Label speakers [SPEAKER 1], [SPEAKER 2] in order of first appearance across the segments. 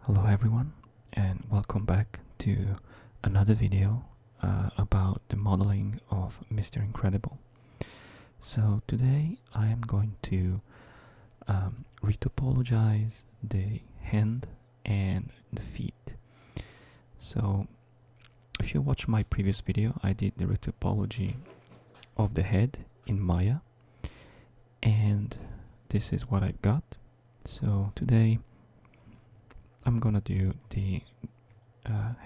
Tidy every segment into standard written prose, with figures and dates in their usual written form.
[SPEAKER 1] Hello everyone, and welcome back to another video about the modeling of Mr. Incredible. So today I am going to retopologize the hand and the feet. So if you watch my previous video, I did the retopology of the head in Maya, and this is what I've got. So today I'm gonna do the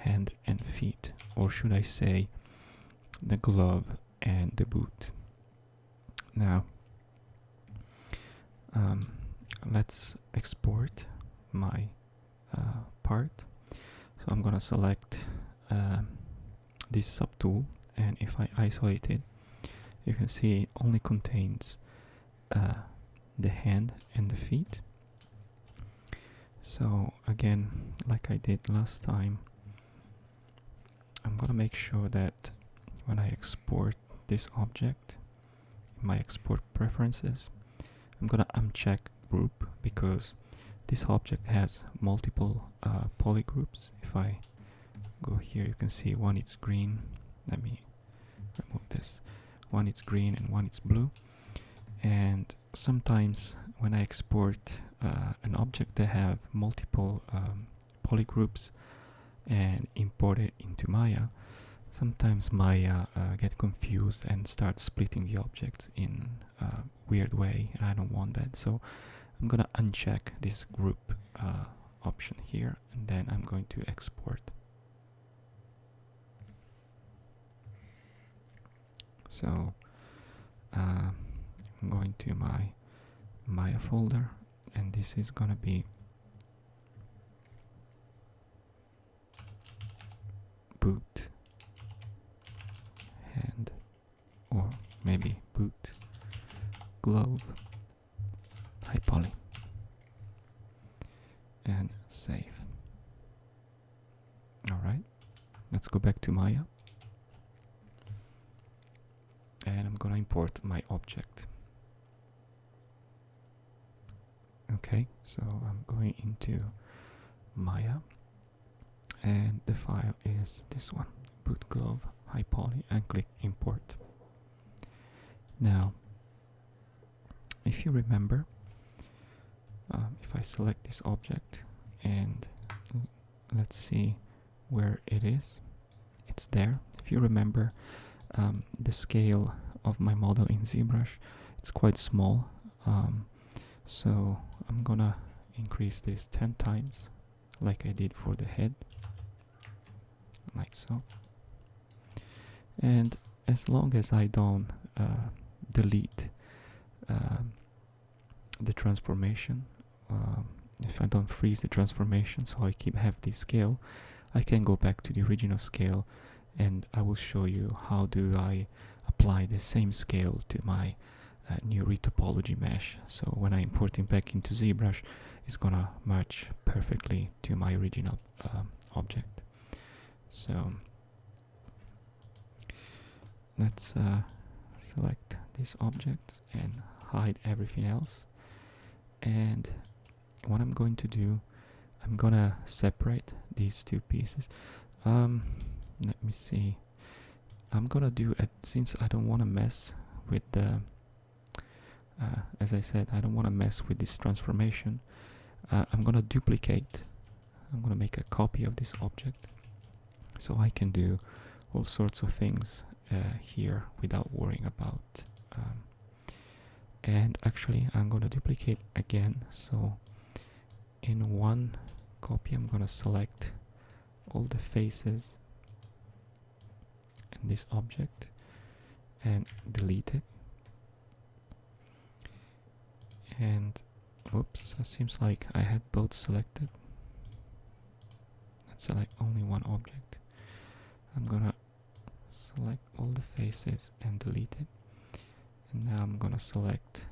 [SPEAKER 1] hand and feet, or should I say the glove and the boot. Now let's export my part. So I'm gonna select this subtool, and if I isolate it, you can see it only contains the hand and the feet. So again, like I did last time, I'm gonna make sure that when I export this object in my export preferences, I'm gonna uncheck group, because this object has multiple polygroups. If I go here, you can see one is green. Let me remove this. One is green and one is blue. And sometimes when I export an object that have multiple polygroups and import it into Maya, sometimes Maya get confused and start splitting the objects in a weird way, and I don't want that. So I'm gonna uncheck this group option here, and then I'm going to export. So I'm going to my Maya folder, and this is gonna be boot hand, or maybe boot glove high poly, and save. Alright, let's go back to Maya, and I'm gonna import my object. Okay, so I'm going into Maya, and the file is this one, boot glove high poly, and click import. Now if you remember, if I select this object and let's see where it is, it's there. If you remember, the scale of my model in ZBrush, it's quite small, so I'm gonna increase this 10 times like I did for the head, like so. And as long as I don't delete the transformation, if I don't freeze the transformation, so I have this scale, I can go back to the original scale, and I will show you how do I apply the same scale to my new retopology mesh. So when I import it back into ZBrush, it's gonna match perfectly to my original object. So let's select these objects and hide everything else. And what I'm going to do, I'm gonna separate these two pieces. Let me see. I'm gonna do it, since I don't want to mess with the as I said, I don't want to mess with this transformation. I'm gonna duplicate. I'm gonna make a copy of this object, so I can do all sorts of things here without worrying about. And actually, I'm gonna duplicate again. So in one copy, I'm gonna select all the faces in this object and delete it. And whoops, it seems like I had both selected. Let's select only one object. I'm gonna select all the faces and delete it. And now I'm gonna select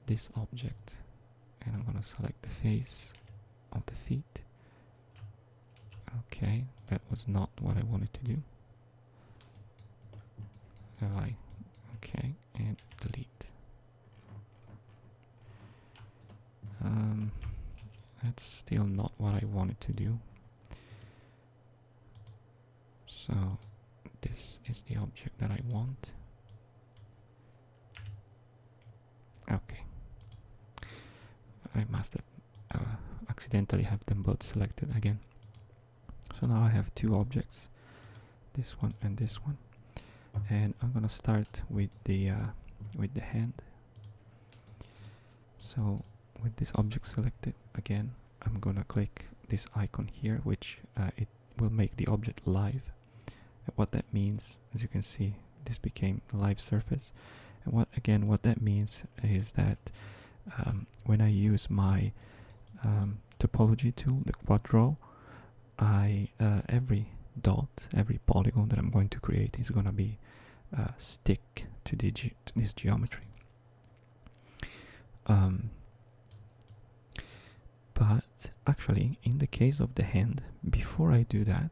[SPEAKER 1] this object, and I'm gonna select the face of the feet. Okay, that was not what I wanted to do. Okay, and delete. that's still not what I wanted to do. So this is the object that I want. Okay. I must have accidentally have them both selected again. So now I have two objects, this one and this one, and I'm gonna start with the hand. So with this object selected again, I'm gonna click this icon here, which it will make the object live. And what that means, as you can see, this became a live surface. And what that means is that when I use my topology tool, the quad draw, every dot, every polygon that I'm going to create is going to be stick to this geometry. But actually, in the case of the hand, before I do that,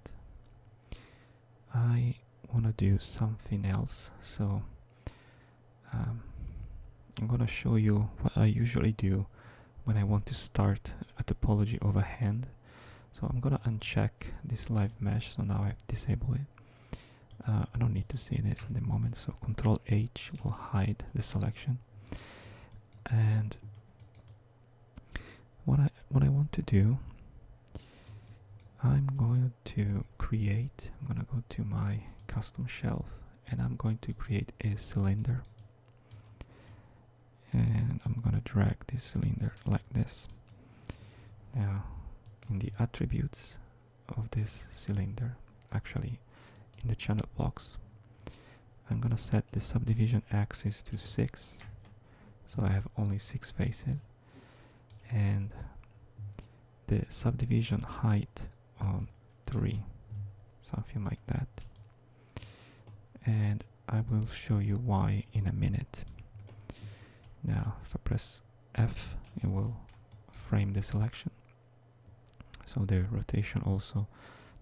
[SPEAKER 1] I want to do something else. So I'm going to show you what I usually do when I want to start a topology of a hand. So I'm going to uncheck this live mesh, so now I've disabled it. I don't need to see this at the moment, so Control H will hide the selection. And what I want to do, I'm going to go to my custom shelf, and I'm going to create a cylinder. And I'm going to drag this cylinder like this. Now, in the attributes of this cylinder, actually in the channel blocks, I'm going to set the subdivision axis to 6, so I have only 6 faces, and the subdivision height on 3, something like that. And I will show you why in a minute. Now if I press F, it will frame the selection. So the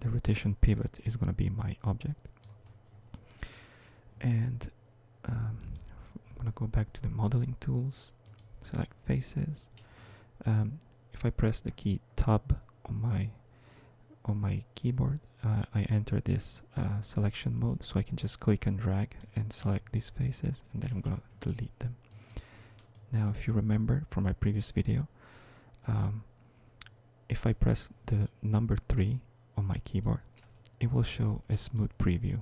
[SPEAKER 1] rotation pivot is going to be my object. And I'm going to go back to the modeling tools, select faces. If I press the key Tab on my keyboard, I enter this selection mode, so I can just click and drag and select these faces, and then I'm going to delete them. Now, if you remember from my previous video, if I press the number 3 on my keyboard, it will show a smooth preview.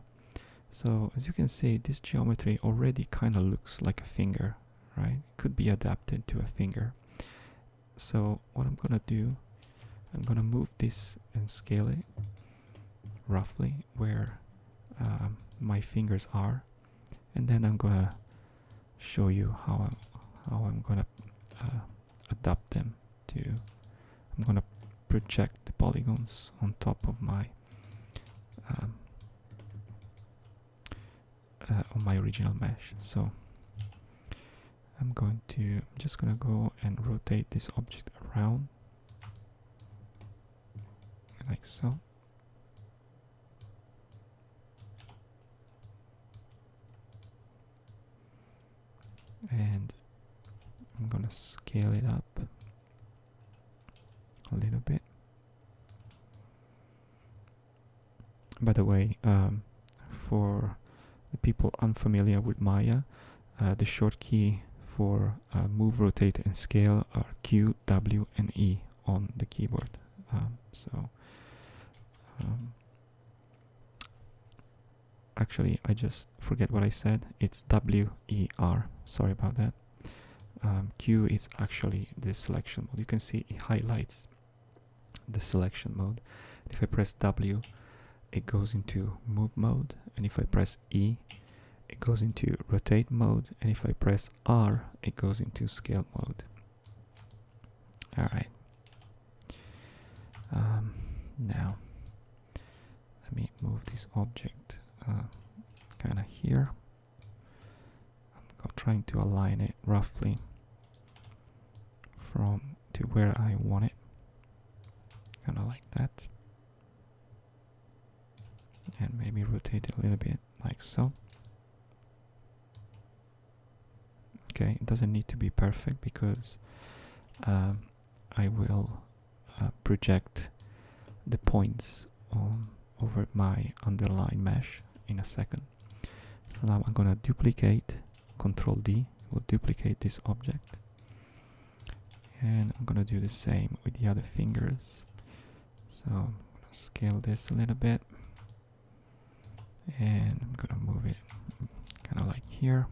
[SPEAKER 1] So as you can see, this geometry already kind of looks like a finger, right? It could be adapted to a finger. So what I'm gonna do, I'm gonna move this and scale it roughly where my fingers are, and then I'm gonna show you how I'm gonna adapt them to. I'm gonna project the polygons on top of my on my original mesh. So I'm just gonna go and rotate this object around like so. And I'm gonna scale it up a little bit. By the way, for the people unfamiliar with Maya, the short key for move, rotate, and scale are Q, W, and E on the keyboard. Actually, I just forget what I said. It's W, E, R. Sorry about that. Q is actually the selection mode. You can see it highlights the selection mode. If I press W, it goes into move mode, and if I press E, it goes into rotate mode, and if I press R, it goes into scale mode. Alright. Now, let me move this object kind of here. I'm trying to align it roughly from to where I want it, kind of like that, and maybe rotate it a little bit like so. Okay, it doesn't need to be perfect because I will project the points over my underlying mesh in a second. So now I'm gonna duplicate, Control D will duplicate this object, and I'm gonna do the same with the other fingers. So I'm gonna scale this a little bit, and I'm gonna move it kind of like here,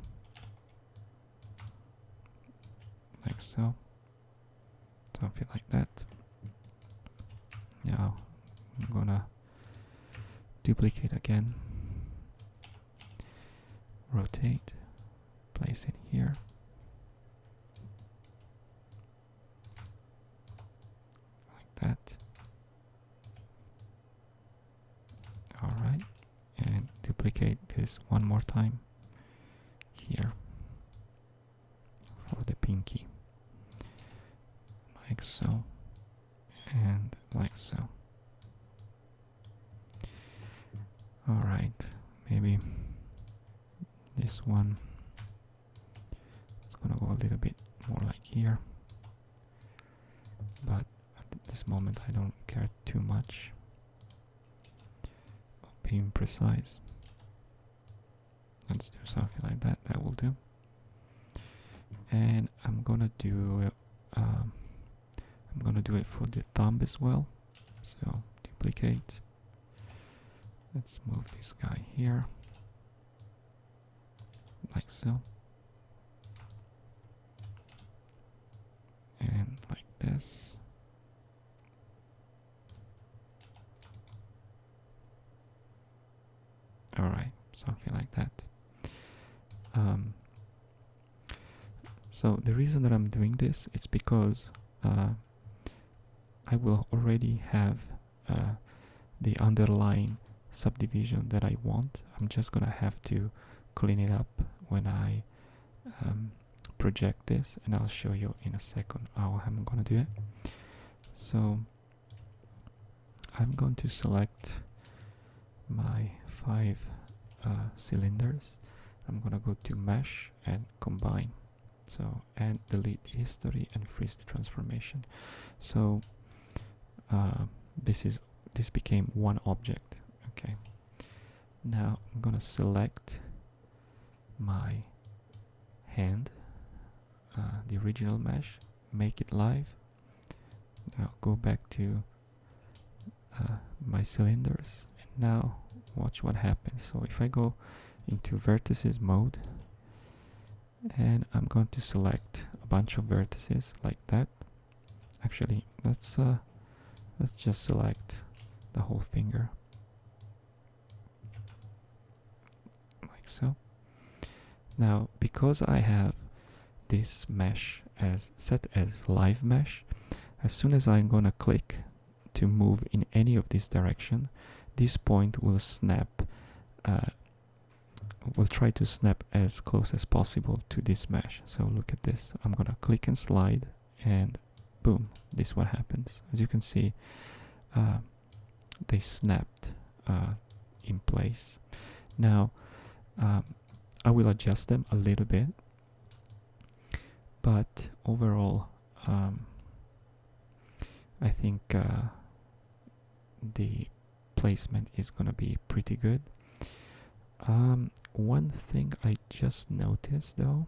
[SPEAKER 1] like so, something like that. Now I'm gonna duplicate again, rotate, place it here, like that. Alright, and duplicate this one more time here for the pinky, like so, and like so. Alright, maybe this one is gonna go a little bit more like here, but at this moment I don't care too much about being precise. Let's do something like that, that will do. And I'm gonna do it for the thumb as well. So duplicate. Let's move this guy here, like so, and like this. Alright, something like that. So the reason that I'm doing this is because I will already have the underlying subdivision that I want. I'm just gonna have to clean it up when I project this, and I'll show you in a second how I'm gonna do it. So I'm going to select my 5 cylinders. I'm gonna go to mesh and combine, so and delete the history and freeze the transformation. So this became one object. Okay, now I'm gonna select my hand, the original mesh, make it live. Now go back to my cylinders, and now watch what happens. So if I go into vertices mode, and I'm going to select a bunch of vertices like that. Actually, let's just select the whole finger, like so. Now, because I have this mesh as set as live mesh, as soon as I'm gonna click to move in any of this direction, this point will snap, will try to snap as close as possible to this mesh. So look at this, I'm gonna click and slide, and boom, this is what happens. As you can see, they snapped in place. Now I will adjust them a little bit, but overall I think the placement is gonna be pretty good. One thing I just noticed though,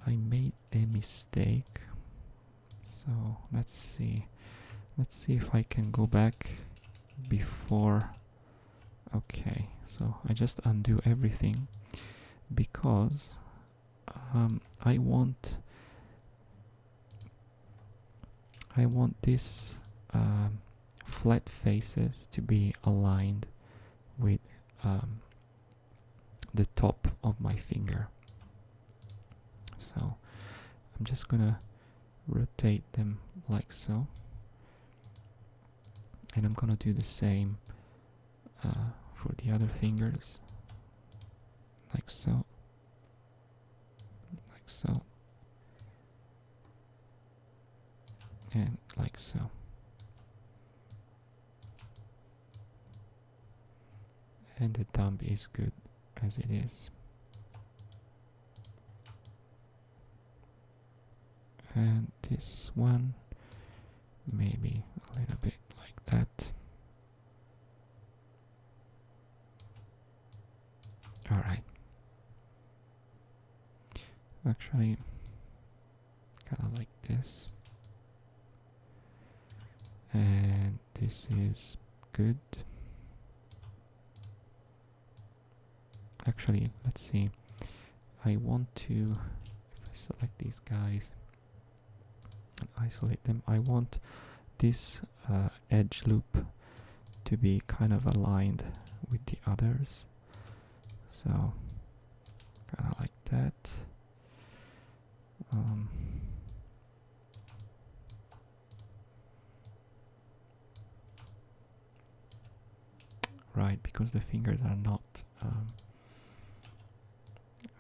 [SPEAKER 1] I made a mistake. So let's see if I can go back before. Okay, so I just undo everything because I want this flat faces to be aligned with the top of my finger. So I'm just gonna rotate them like so, and I'm gonna do the same for the other fingers, like so, like so, and like so. And the thumb is good as it is. And this one, maybe a little bit like that. All right. Actually, kind of like this. And this is good. Actually, let's see. I want to, if I select these guys and isolate them, I want this edge loop to be kind of aligned with the others. So, kind of like that. Right, because the fingers are not,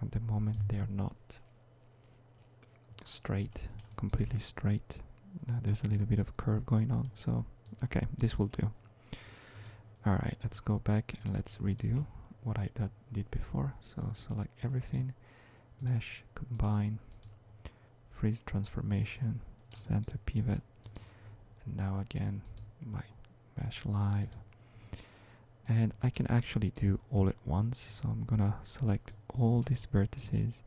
[SPEAKER 1] at the moment they are not straight, completely straight. There's a little bit of curve going on, so okay, this will do. Alright, let's go back and let's redo what I did before. So select everything, mesh, combine, freeze transformation, center pivot, and now again my mesh live. And I can actually do all at once, so I'm gonna select all these vertices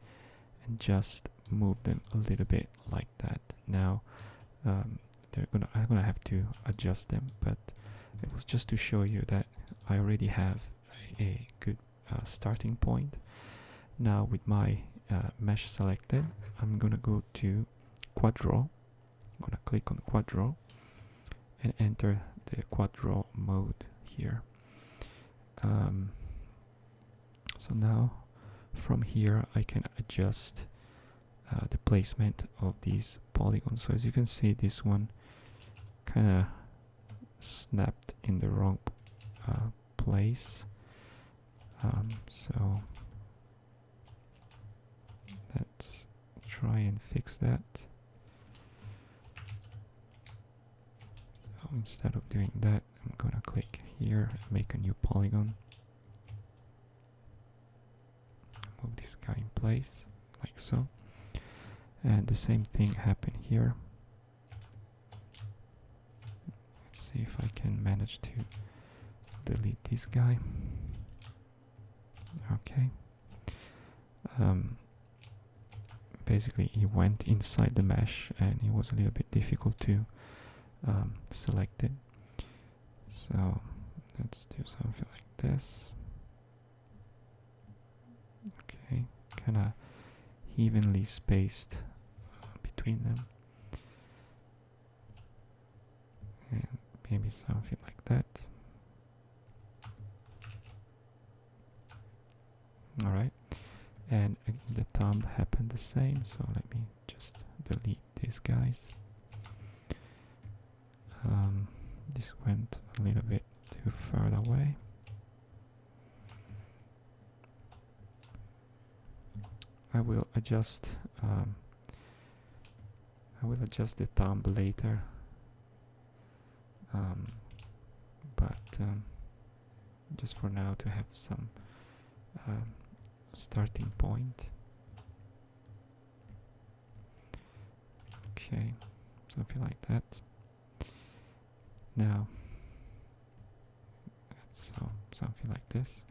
[SPEAKER 1] and just move them a little bit like that. Now I'm gonna have to adjust them, but it was just to show you that I already have a good starting point. Now with my mesh selected, I'm gonna go to Quad Draw. I'm gonna click on Quad Draw and enter the Quad Draw mode here. So now from here I can adjust the placement of these polygons. So as you can see, this one kind of snapped in the wrong place. So let's try and fix that. So instead of doing that, I'm gonna click here and make a new polygon. Move this guy in place, like so. And the same thing happened here. Let's see if I can manage to delete this guy. Okay. Basically he went inside the mesh and it was a little bit difficult to select it. So let's do something like this. Okay, kind of evenly spaced between them. And maybe something like that. Alright, and again, the thumb happened the same, so let me just delete these guys. This went a little bit too far away. I will adjust the thumb later, but just for now to have some starting point. Okay, something like that. Now so something like this.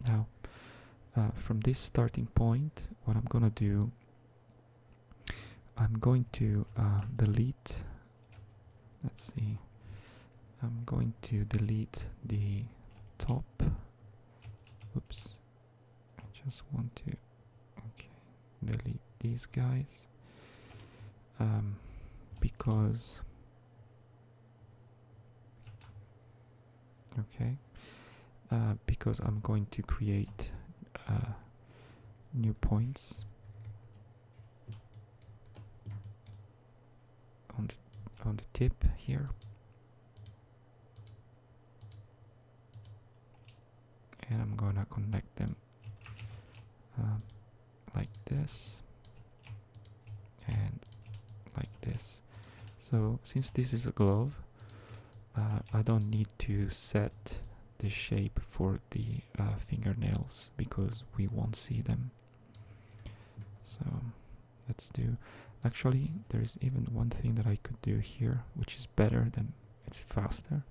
[SPEAKER 1] Now from this starting point, what I'm gonna do, I'm going to delete, let's see, I'm going to delete the top. Oops, I just want to, okay, delete these guys because, okay, because I'm going to create new points on the tip here, and I'm gonna connect them like this and like this. So since this is a glove, I don't need to set the shape for the fingernails because we won't see them. So let's do, Actually, there's even one thing that I could do here, which is better than, it's faster.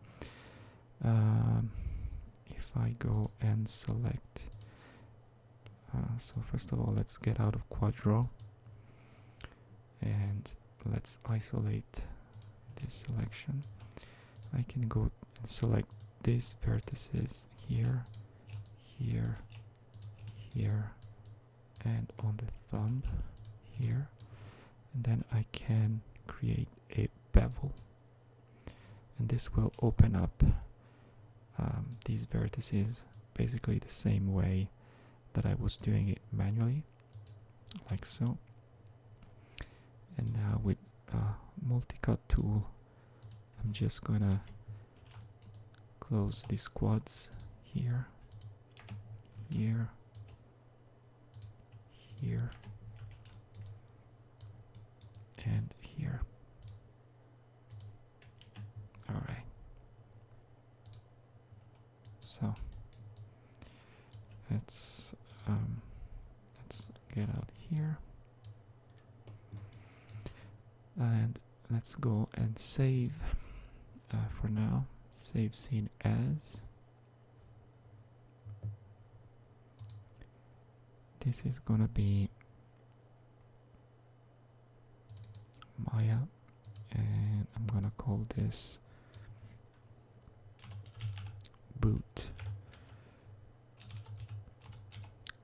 [SPEAKER 1] If I go and select, so first of all, let's get out of Quadro and let's isolate this selection. I can go and select these vertices here, here, here, and on the thumb here, and then I can create a bevel, and this will open up these vertices basically the same way that I was doing it manually, like so. And now with multi-cut tool, I'm just gonna close these quads here, here, here, and here. Alright. So let's get out here. And let's go and save for now. Save scene as. This is gonna be Maya, and I'm gonna call this boot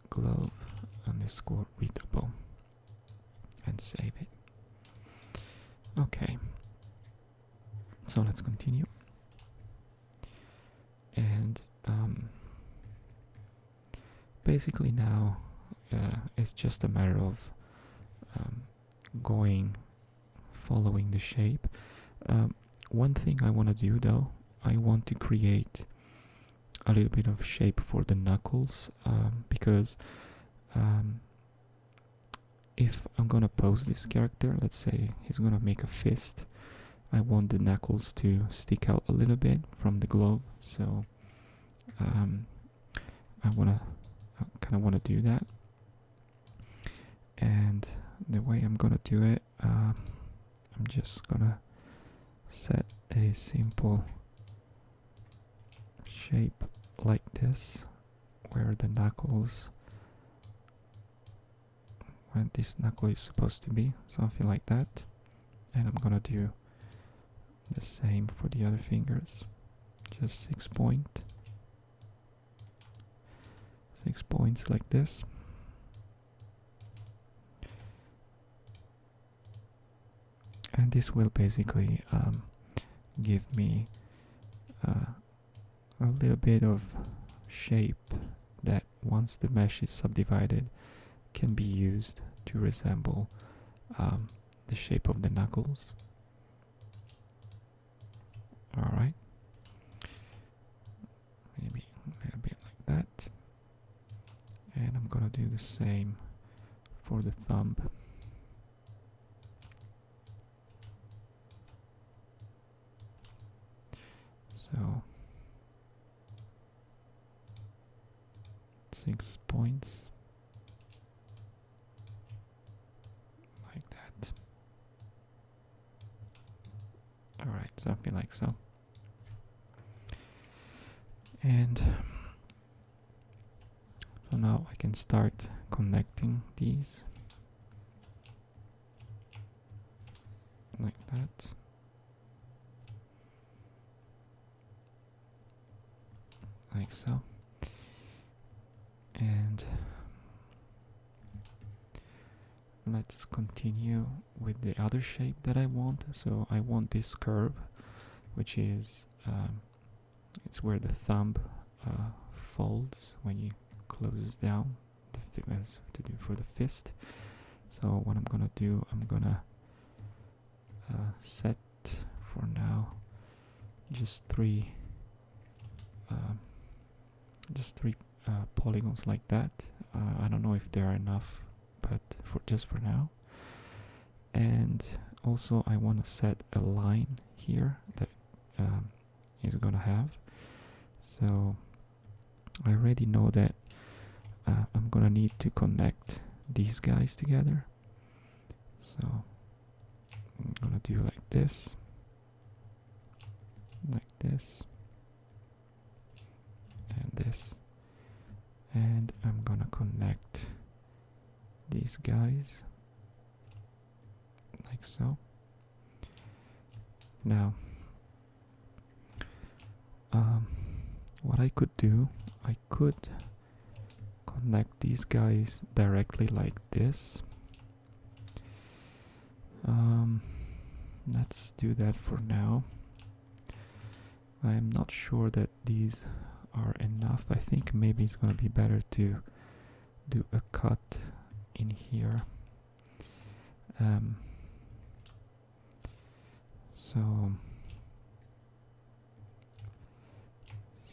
[SPEAKER 1] glove underscore retopo, and save it. Okay, so let's continue. And basically now it's just a matter of following the shape. One thing I want to do though, I want to create a little bit of shape for the knuckles, because if I'm gonna pose this character, let's say he's gonna make a fist, I want the knuckles to stick out a little bit from the glove, so I kind of want to do that. And the way I'm gonna do it, I'm just gonna set a simple shape like this, where the knuckles, where this knuckle is supposed to be, something like that. And I'm gonna do the same for the other fingers, just 6 points like this. And this will basically give me a little bit of shape that, once the mesh is subdivided, can be used to resemble the shape of the knuckles. Alright, maybe a little bit like that. And I'm gonna do the same for the thumb. So 6 points like that. Alright, something like so. And so now I can start connecting these like that. Like so. And let's continue with the other shape that I want. So I want this curve, which is it's where the thumb folds when you closes down, to do for the fist. So what I'm gonna do, I'm gonna set for now just three polygons like that. I don't know if they are enough, but just for now. And also I want to set a line here that is gonna have. So I already know that I'm gonna need to connect these guys together. So gonna do like this, and this, and I'm gonna connect these guys like so. Now, what I could do, I could connect these guys directly like this. Let's do that for now. I'm not sure that these are enough. I think maybe it's gonna be better to do a cut in here. So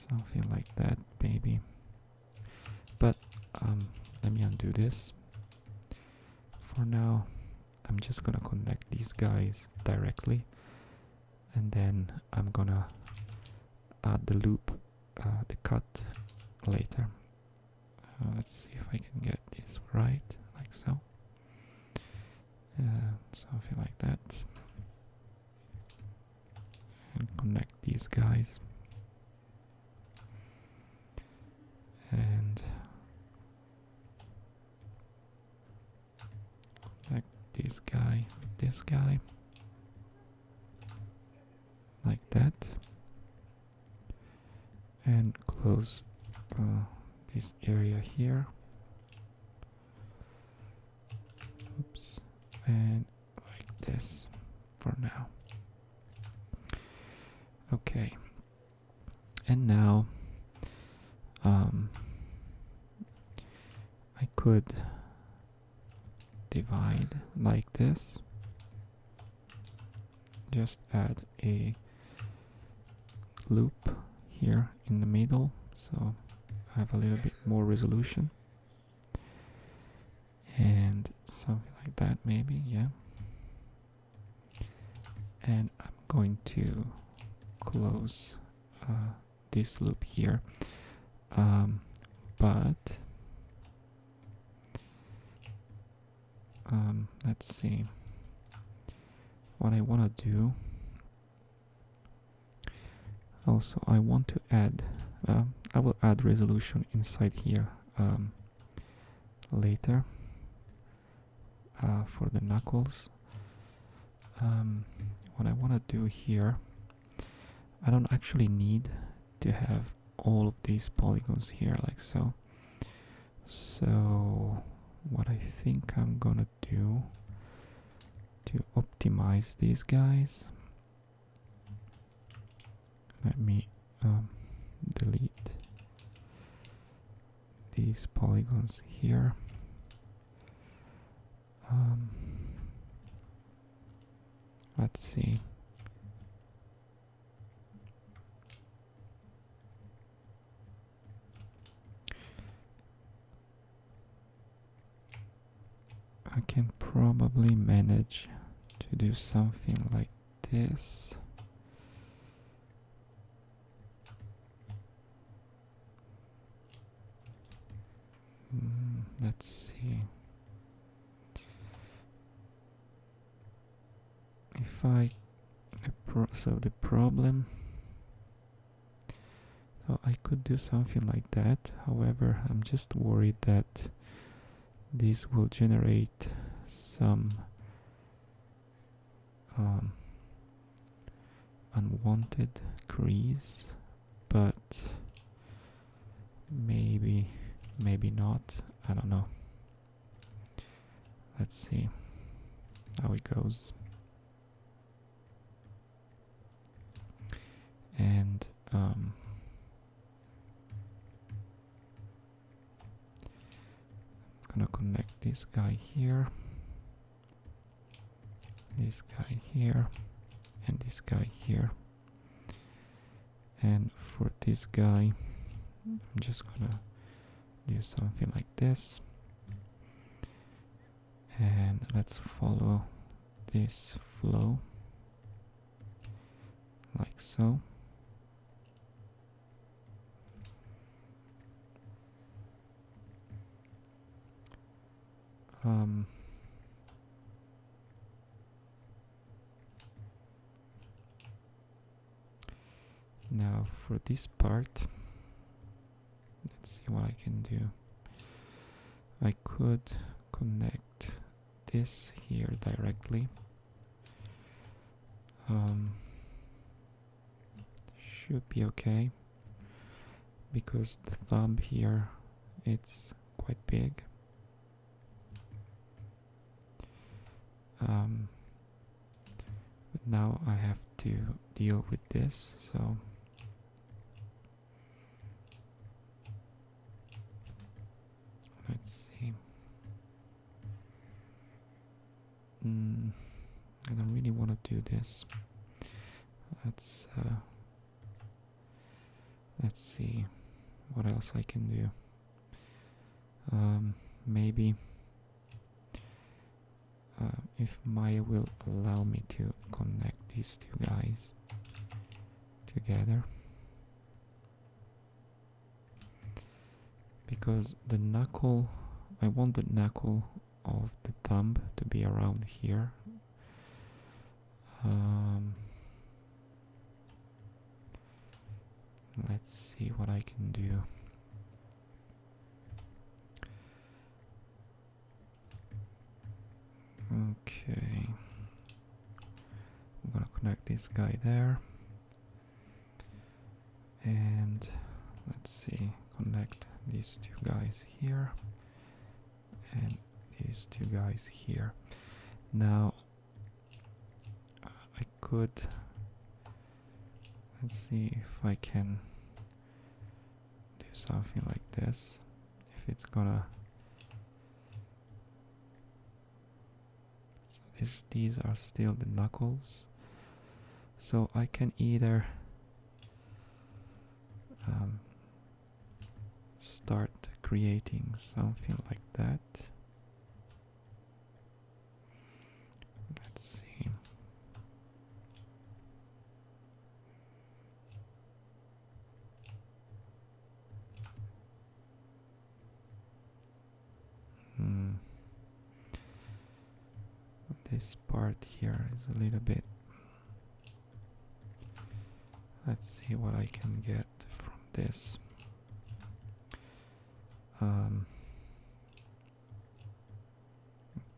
[SPEAKER 1] something like that maybe. But let me undo this. For now, I'm just gonna connect these guys directly, and then I'm gonna add the loop, the cut later. Let's see if I can get this right, like so. Something like that. And connect these guys. And connect this guy with this guy. Like that. And close this area here. Oops. And like this for now. Okay. And now I could divide like this. Just add a loop here in the middle, so I have a little bit more resolution, and something like that maybe, yeah. And I'm going to close this loop here, but let's see what I want to do. Also, I want to add, I will add resolution inside here later for the knuckles. What I want to do here, I don't actually need to have all of these polygons here like so. So what I think I'm gonna do to optimize these guys, let me delete these polygons here. Let's see. I can probably manage to do something like this. Let's see. If I so the problem, so I could do something like that. However, I'm just worried that this will generate some unwanted crease, but maybe not. I don't know. Let's see how it goes. And I'm gonna connect this guy here, this guy here, and this guy here. And for this guy, I'm just gonna do something like this. And let's follow this flow like so. Now for this part, let's see what I can do. I could connect this here directly. Should be okay, because the thumb here, it's quite big. But now I have to deal with this, so let's see. I don't really want to do this. Let's see what else I can do. Maybe if Maya will allow me to connect these two guys together, because the knuckle, I want the knuckle of the thumb to be around here. Let's see what I can do. Okay, I'm gonna connect this guy there, and let's see, connect these two guys here and these two guys here. Now I could, let's see if I can do something like this, if it's gonna, so these are still the knuckles, so I can either start creating something like that. Let's see. This part here is a little bit. Let's see what I can get from this.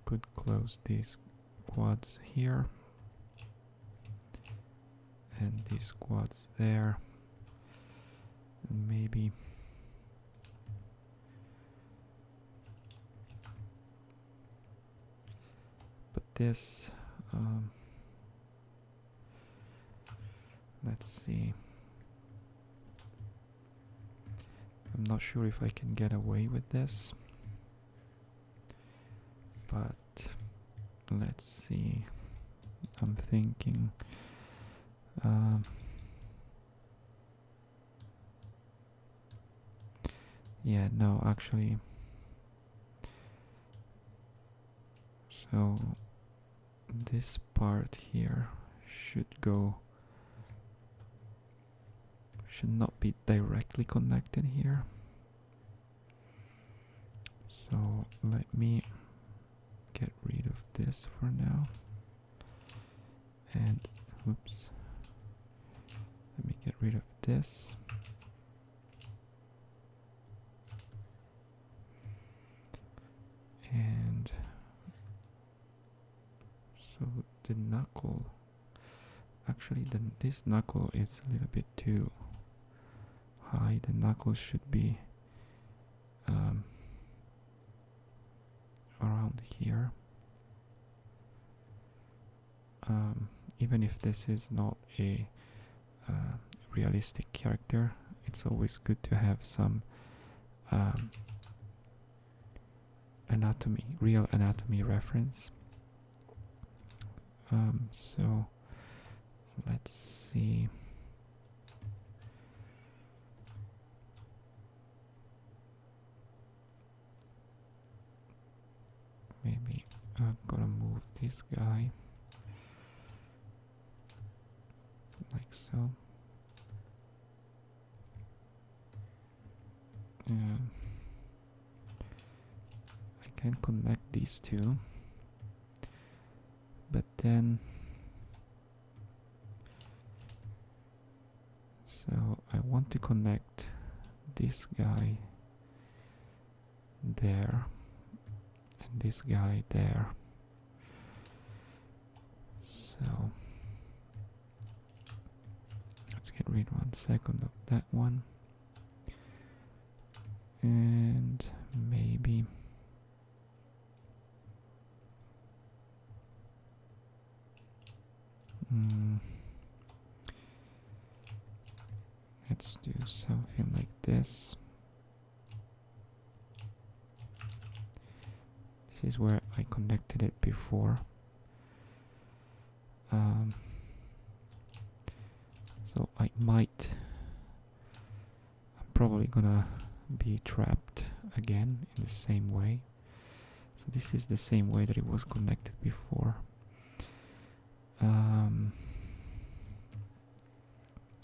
[SPEAKER 1] Could close these quads here and these quads there, and maybe but this, let's see. I'm not sure if I can get away with this, but let's see. I'm thinking yeah, no, actually, so this part here should not be directly connected here. So let me get rid of this for now, and oops, let me get rid of this, and so the knuckle, actually this knuckle is a little bit too high. The knuckle should be around here. Even if this is not a realistic character, it's always good to have some real anatomy reference. So let's see. Maybe I'm gonna move this guy like so. I can connect these two, but then So I want to connect this guy there and this guy there. So let's get rid 1 second of that one, and maybe let's do something like this. This is where I connected it before. So I'm probably gonna be trapped again in the same way. So this is the same way that it was connected before.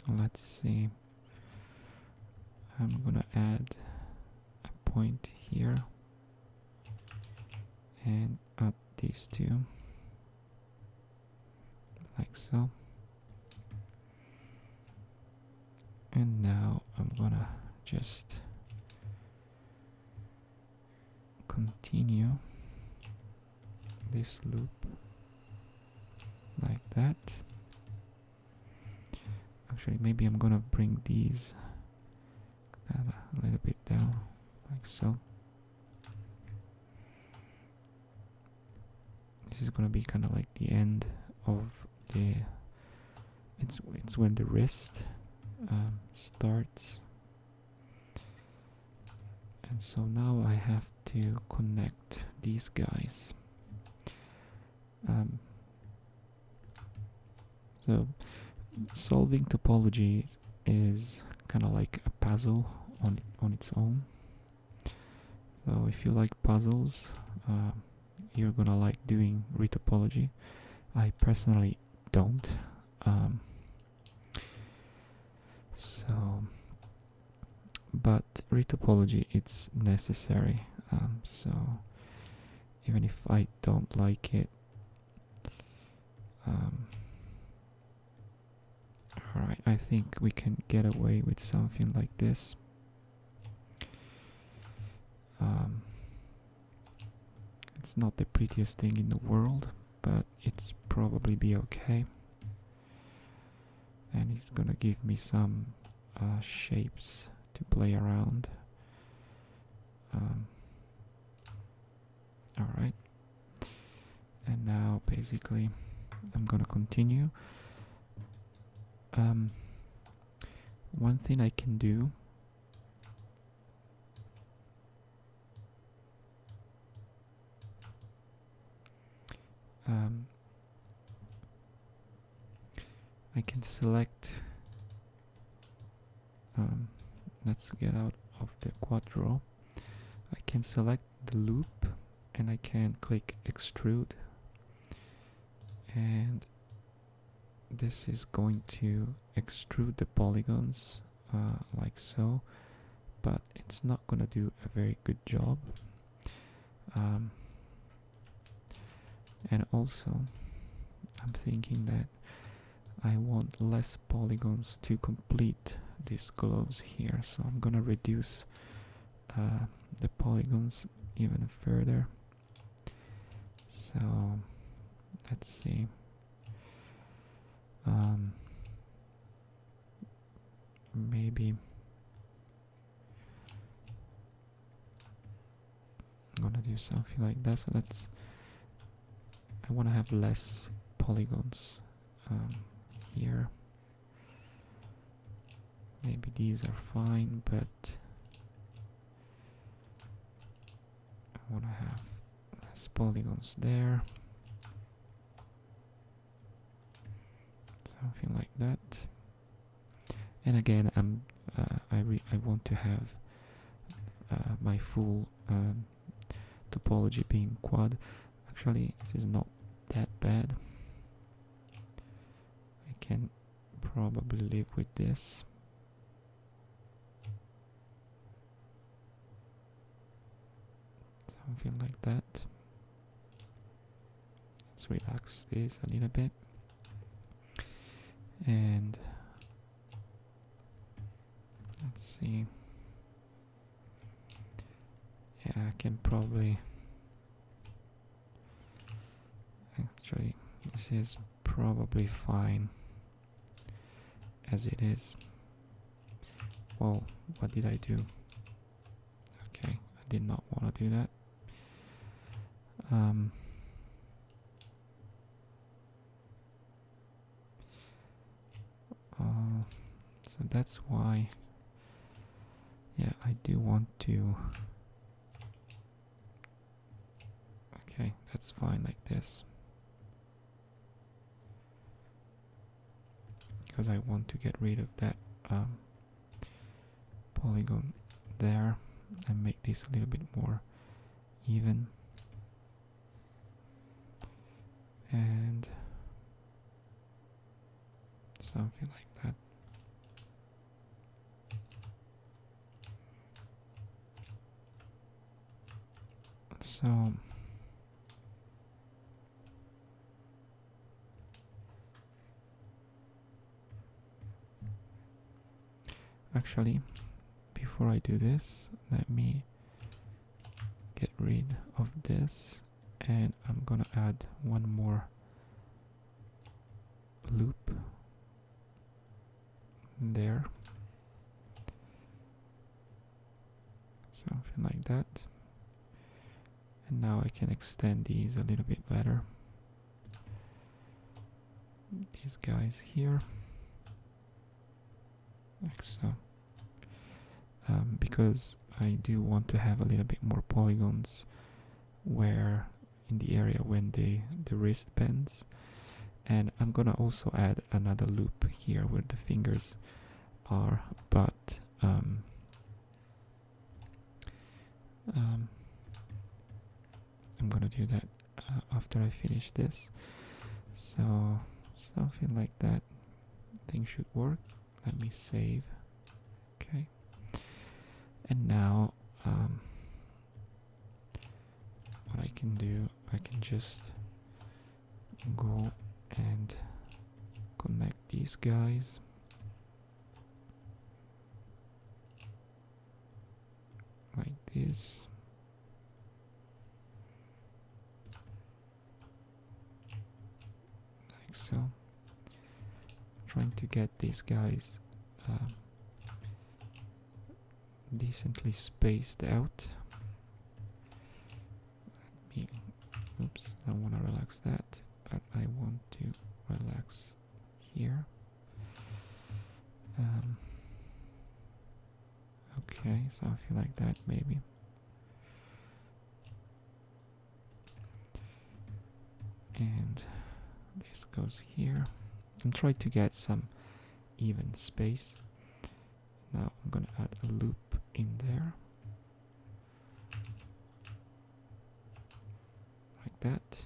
[SPEAKER 1] Let's see. I'm gonna add a point here and add these two like so. And now I'm gonna just continue this loop like that. Actually, maybe I'm gonna bring these a little bit down like so. This is gonna be kind of like the end of the it's when the wrist starts, and so now I have to connect these guys. So solving topology is kind of like a puzzle on its own. So if you like puzzles, you're gonna like doing retopology. I personally don't. But retopology, it's necessary. So even if I don't like it, alright, I think we can get away with something like this. It's not the prettiest thing in the world, but it's probably be okay. And it's gonna give me some shapes to play around. Alright, and now basically I'm gonna continue. One thing I can do I can select, let's get out of the quadro. I can select the loop and I can click extrude, and this is going to extrude the polygons like so, but it's not gonna do a very good job. And also I'm thinking that I want less polygons to complete these gloves here, so I'm gonna reduce the polygons even further. So let's see. Maybe I'm gonna do something like that. So I want to have less polygons here. Maybe these are fine, but I want to have less polygons there. Something like that. And again, I want to have my full topology being quad. Actually, this is not that bad. I can probably live with this. Something like that. Let's relax this a little bit. And Let's see. Yeah, I can probably... Actually, this is probably fine as it is. Whoa, what did I do? Okay, I did not want to do that. So that's why, yeah, I do want to... Okay, that's fine like this. Because I want to get rid of that polygon there and make this a little bit more even. And something like that. So actually, before I do this, let me get rid of this, and I'm gonna add one more loop there, something like that. And now I can extend these a little bit better. These guys here, like so. Because I do want to have a little bit more polygons where in the area when the wrist bends. And I'm gonna also add another loop here where the fingers are, but I'm gonna do that after I finish this. So something like that I think should work. Let me save. Okay. And now what I can do, I can just go and connect these guys. Like this. Like so. Trying to get these guys decently spaced out. Oops, I want to relax that, but I want to relax here. Okay, something like that maybe. And this goes here. I'm trying to get some even space. Now I'm gonna add a loop in there. Like that.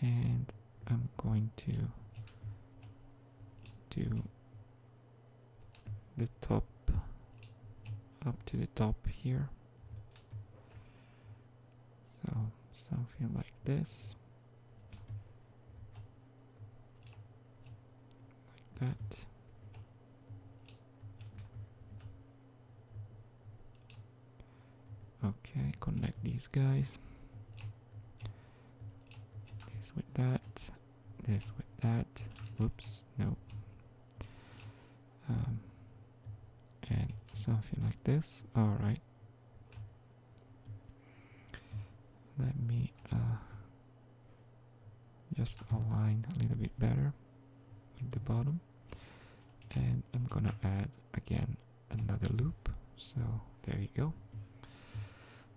[SPEAKER 1] And I'm going to do the top up to the top here. So something like this. Like that. Okay, connect these guys. This with that. This with that. Whoops, no. And something like this. Alright. Let me just align a little bit better with the bottom. And I'm gonna add again another loop. So there you go.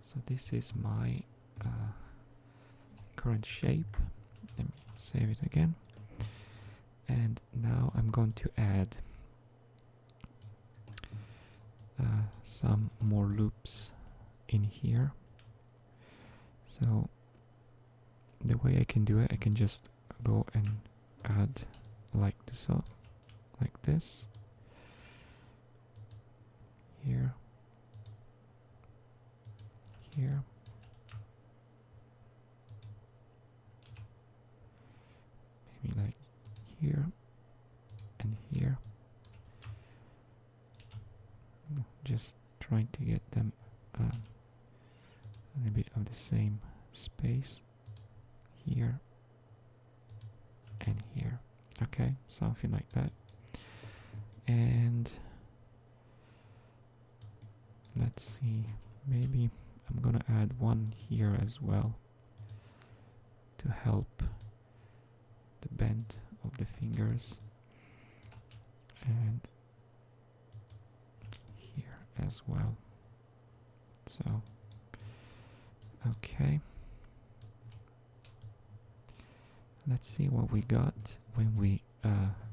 [SPEAKER 1] So this is my current shape. Let me save it again. And now I'm going to add some more loops in here. So the way I can do it, I can just go and add like this up, like this. Here. Here. Maybe like here and here. trying to get them a little bit of the same space here and here. Okay, something like that. And let's see, maybe I'm gonna add one here as well to help the bend of the fingers, and here as well. So okay, let's see what we got when we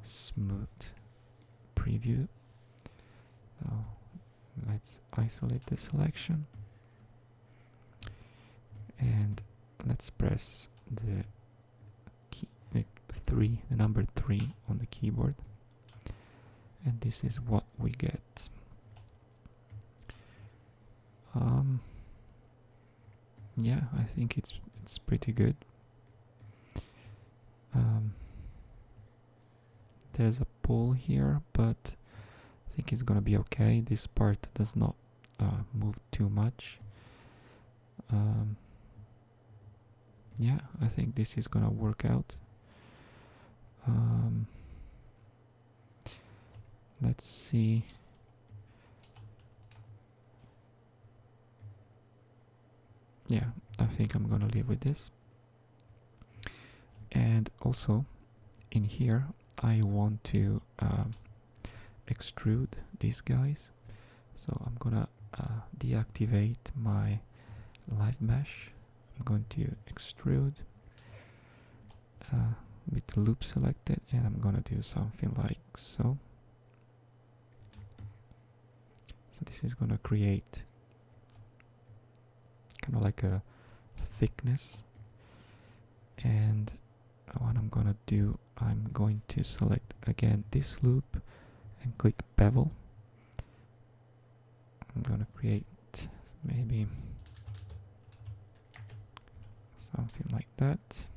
[SPEAKER 1] smooth preview. So let's isolate the selection and let's press the key, the number 3 on the keyboard, and this is what we get. Yeah, I think it's pretty good. There's a pull here, but I think it's gonna be okay. This part does not move too much. Yeah, I think this is gonna work out. Let's see. Yeah, I think I'm gonna live with this. And also in here I want to extrude these guys, so I'm gonna deactivate my live mesh. I'm going to extrude with the loop selected, and I'm gonna do something like so. So this is gonna create kind of like a thickness, and what I'm gonna do, I'm going to select again this loop and click bevel. I'm gonna create maybe something like that,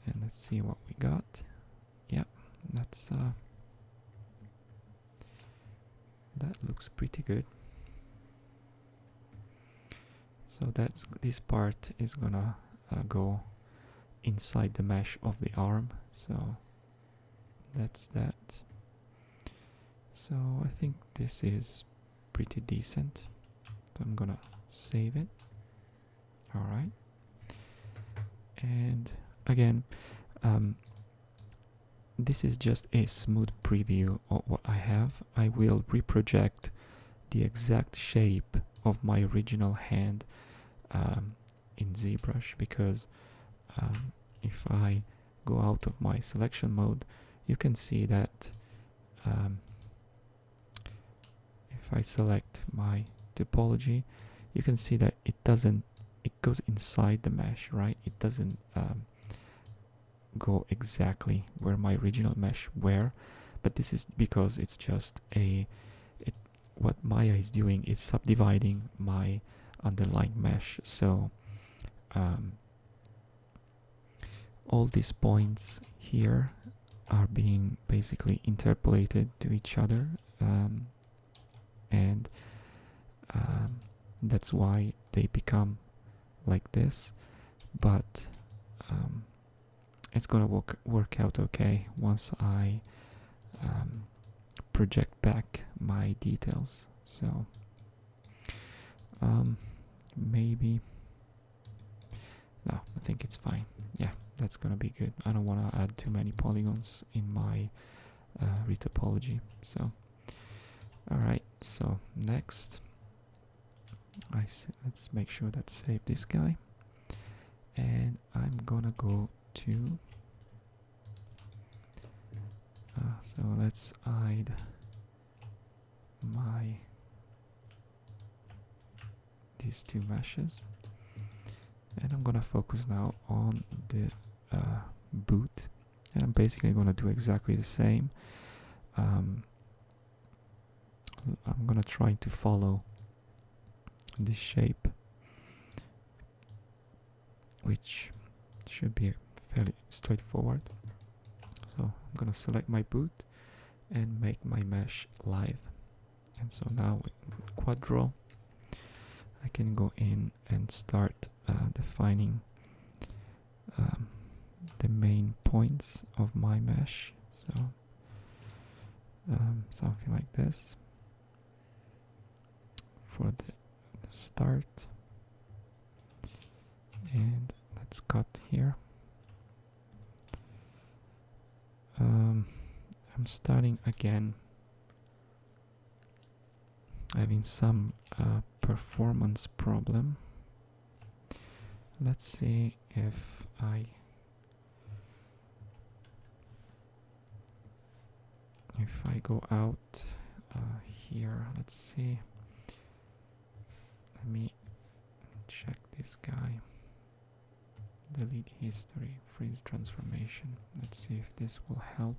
[SPEAKER 1] and let's see what we got. Yeah, that's that looks pretty good. So this part is gonna go inside the mesh of the arm, so that's that. So I think this is pretty decent, so I'm gonna save it. Alright, and again, this is just a smooth preview of what I have. I will reproject the exact shape of my original hand in ZBrush, because if I go out of my selection mode, you can see that if I select my topology, you can see that it goes inside the mesh, right? It doesn't go exactly where my original mesh were, but this is because it's just what Maya is doing is subdividing my underlying mesh. So all these points here are being basically interpolated to each other, and that's why they become like this. But it's gonna work out okay once I project back my details. So maybe no, I think it's fine. Yeah, that's gonna be good. I don't want to add too many polygons in my retopology. So alright, so next let's make sure that save this guy, and I'm gonna go to so let's hide these two meshes, and I'm gonna focus now on the boot, and I'm basically gonna do exactly the same. I'm gonna try to follow this shape, which should be fairly straightforward. So I'm gonna select my boot and make my mesh live. And so now with Quadro, I can go in and start defining the main points of my mesh. So something like this for the start. And let's cut here. I'm starting again having some performance problem. Let's see if I go out here. Let's see. Let me check this guy. Delete history, freeze transformation. Let's see if this will help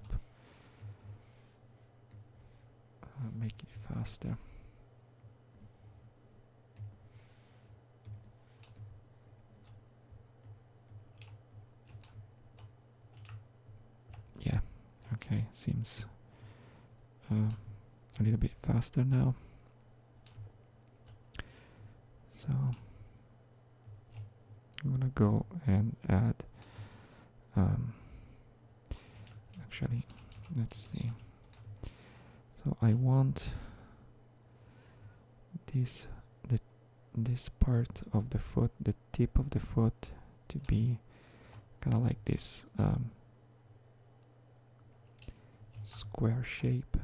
[SPEAKER 1] make it faster. Yeah, okay, seems a little bit faster now. So I'm gonna go and add actually, let's see. So I want this part of the foot, the tip of the foot, to be kind of like this square shape.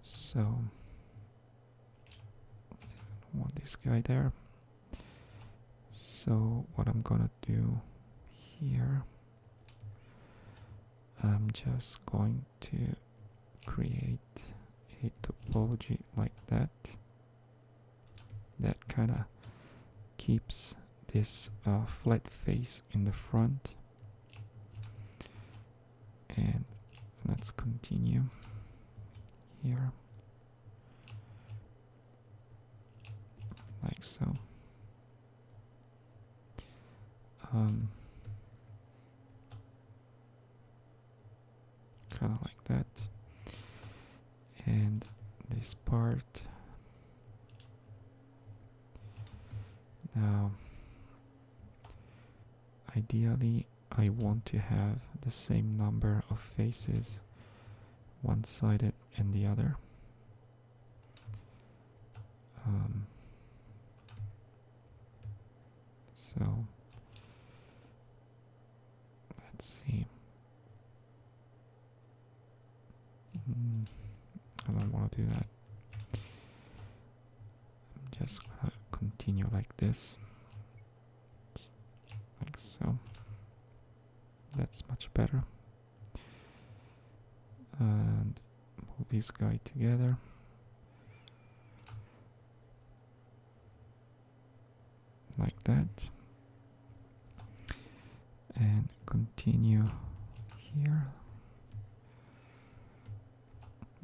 [SPEAKER 1] So I want this guy there. So what I'm gonna do here, I'm just going to create a topology like that. That kind of keeps this flat face in the front. And let's continue here, like so. Kind of like that. And this part. Now, ideally, I want to have the same number of faces, one-sided and the other. So let's see. I don't want to do that. I'm just gonna continue like this, like so. That's much better. And pull this guy together. Like that. And continue here.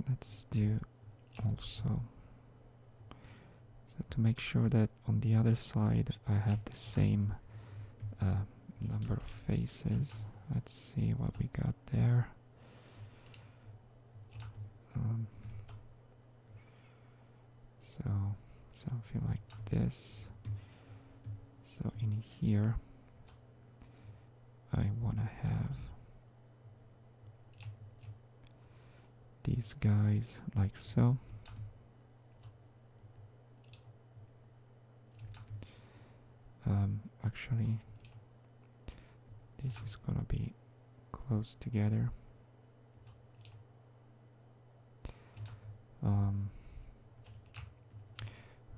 [SPEAKER 1] Let's do also, so to make sure that on the other side I have the same number of faces. Let's see what we got there. So something like this. So in here I want to have these guys like so. Actually, this is gonna be close together.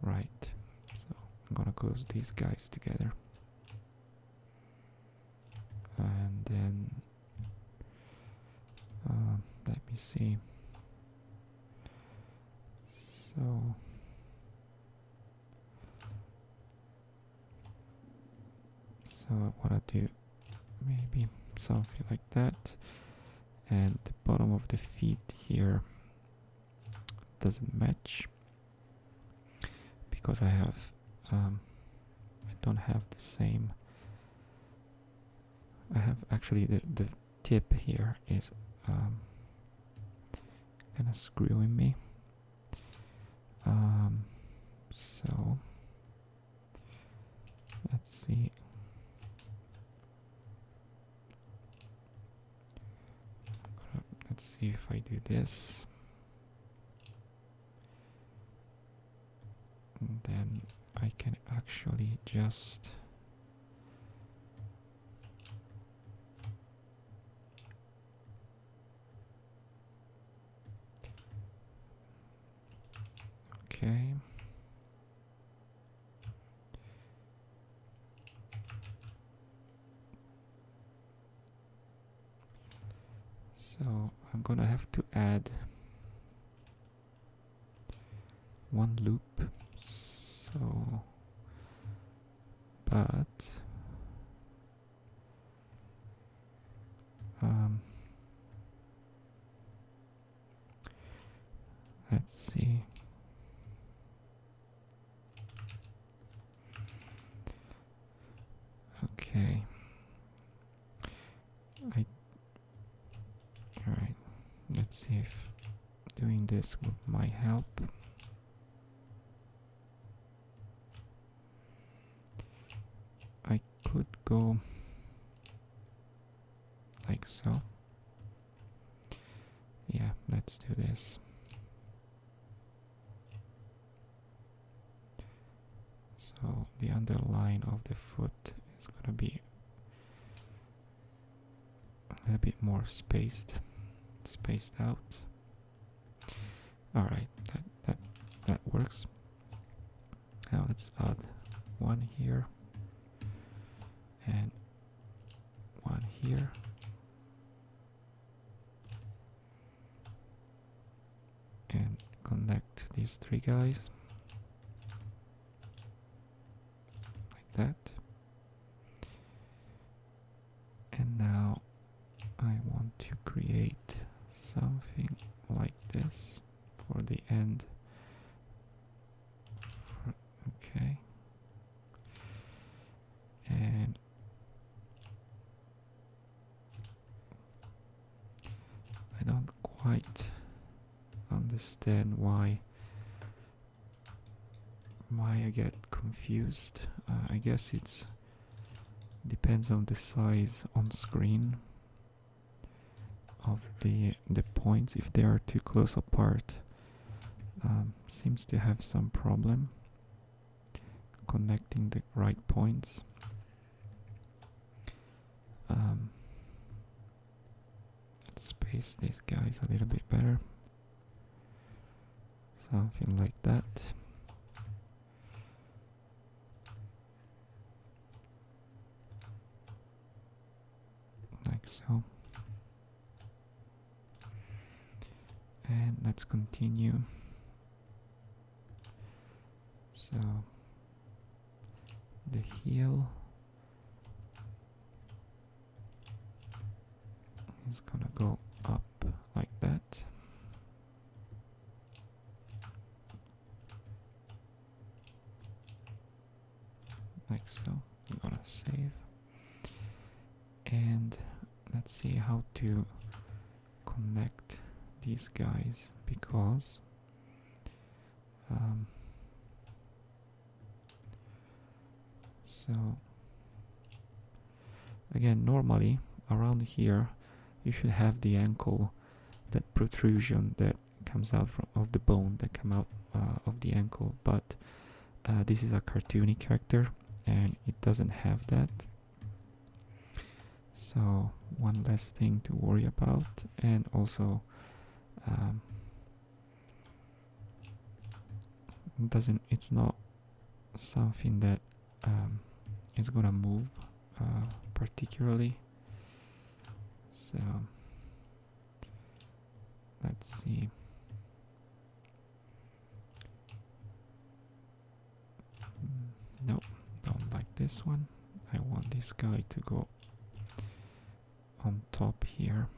[SPEAKER 1] Right, so I'm gonna close these guys together. And then let me see. So I want to do maybe something like that, and the bottom of the feet here doesn't match because I have I don't have the same. I have actually the tip here is kind of screwing me. So let's see. Let's see if I do this. And then I can actually just okay. So I'm gonna have to add one loop. So, but let's see. Okay. Alright. Let's see if doing this might help. I could go like so. Yeah, let's do this. So the underline of the foot is gonna be a little bit more spaced out. Alright, that works. Now let's add one here and one here. And connect these three guys like that. And now I want to create something like this for the end. Okay. And I don't quite understand why I get confused. I guess it's depends on the size on screen of the points. If they are too close apart, seems to have some problem connecting the right points. Let's space these guys a little bit better. Something like that. Like so. And let's continue. So the heel is gonna go up like that. Like so. I'm gonna save. And let's see how to connect these guys, because so again, normally around here you should have the ankle, that protrusion that comes out of the bone that come out of the ankle, but this is a cartoony character and it doesn't have that. So one less thing to worry about, and also it's not something that is gonna move particularly. So let's see. Nope, don't like this one. I want this guy to go on top here.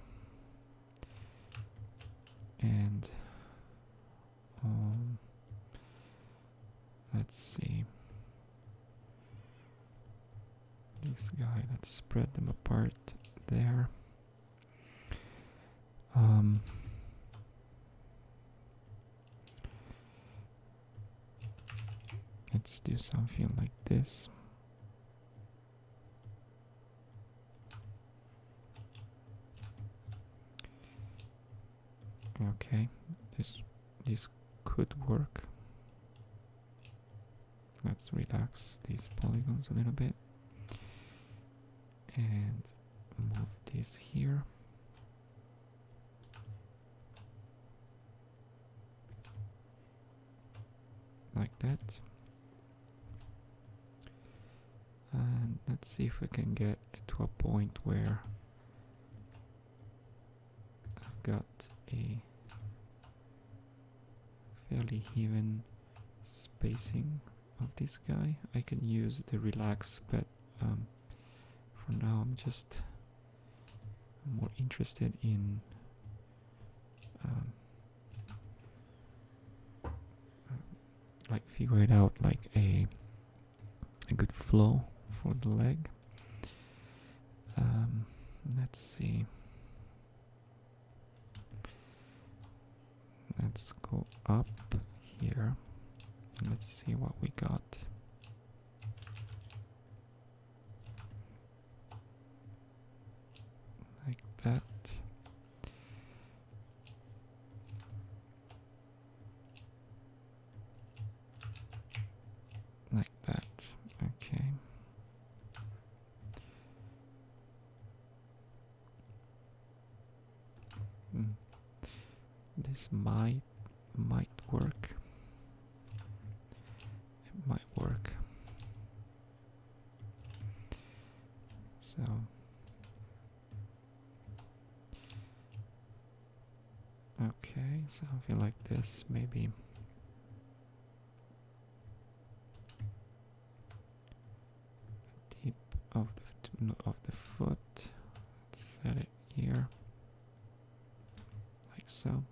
[SPEAKER 1] And let's see. This guy, let's spread them apart there. Let's do something like this. Okay, this could work. Let's relax these polygons a little bit and move this here. Like that. And let's see if we can get to a point where I've got a fairly even spacing of this guy. I can use the relax, but for now I'm just more interested in like figuring out like a good flow for the leg. Let's see. Let's go up here. Let's see what we got. Like that. Like that. Okay. This might work. It might work. So okay, something like this maybe. Tip of the foot. Let's set it here. Like so.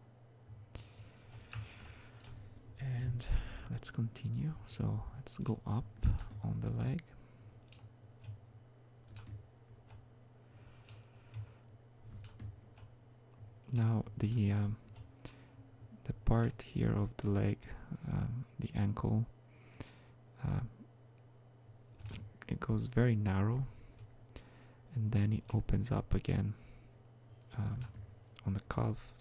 [SPEAKER 1] And let's continue. So let's go up on the leg. Now the part here of the leg, the ankle, it goes very narrow, and then it opens up again on the calf.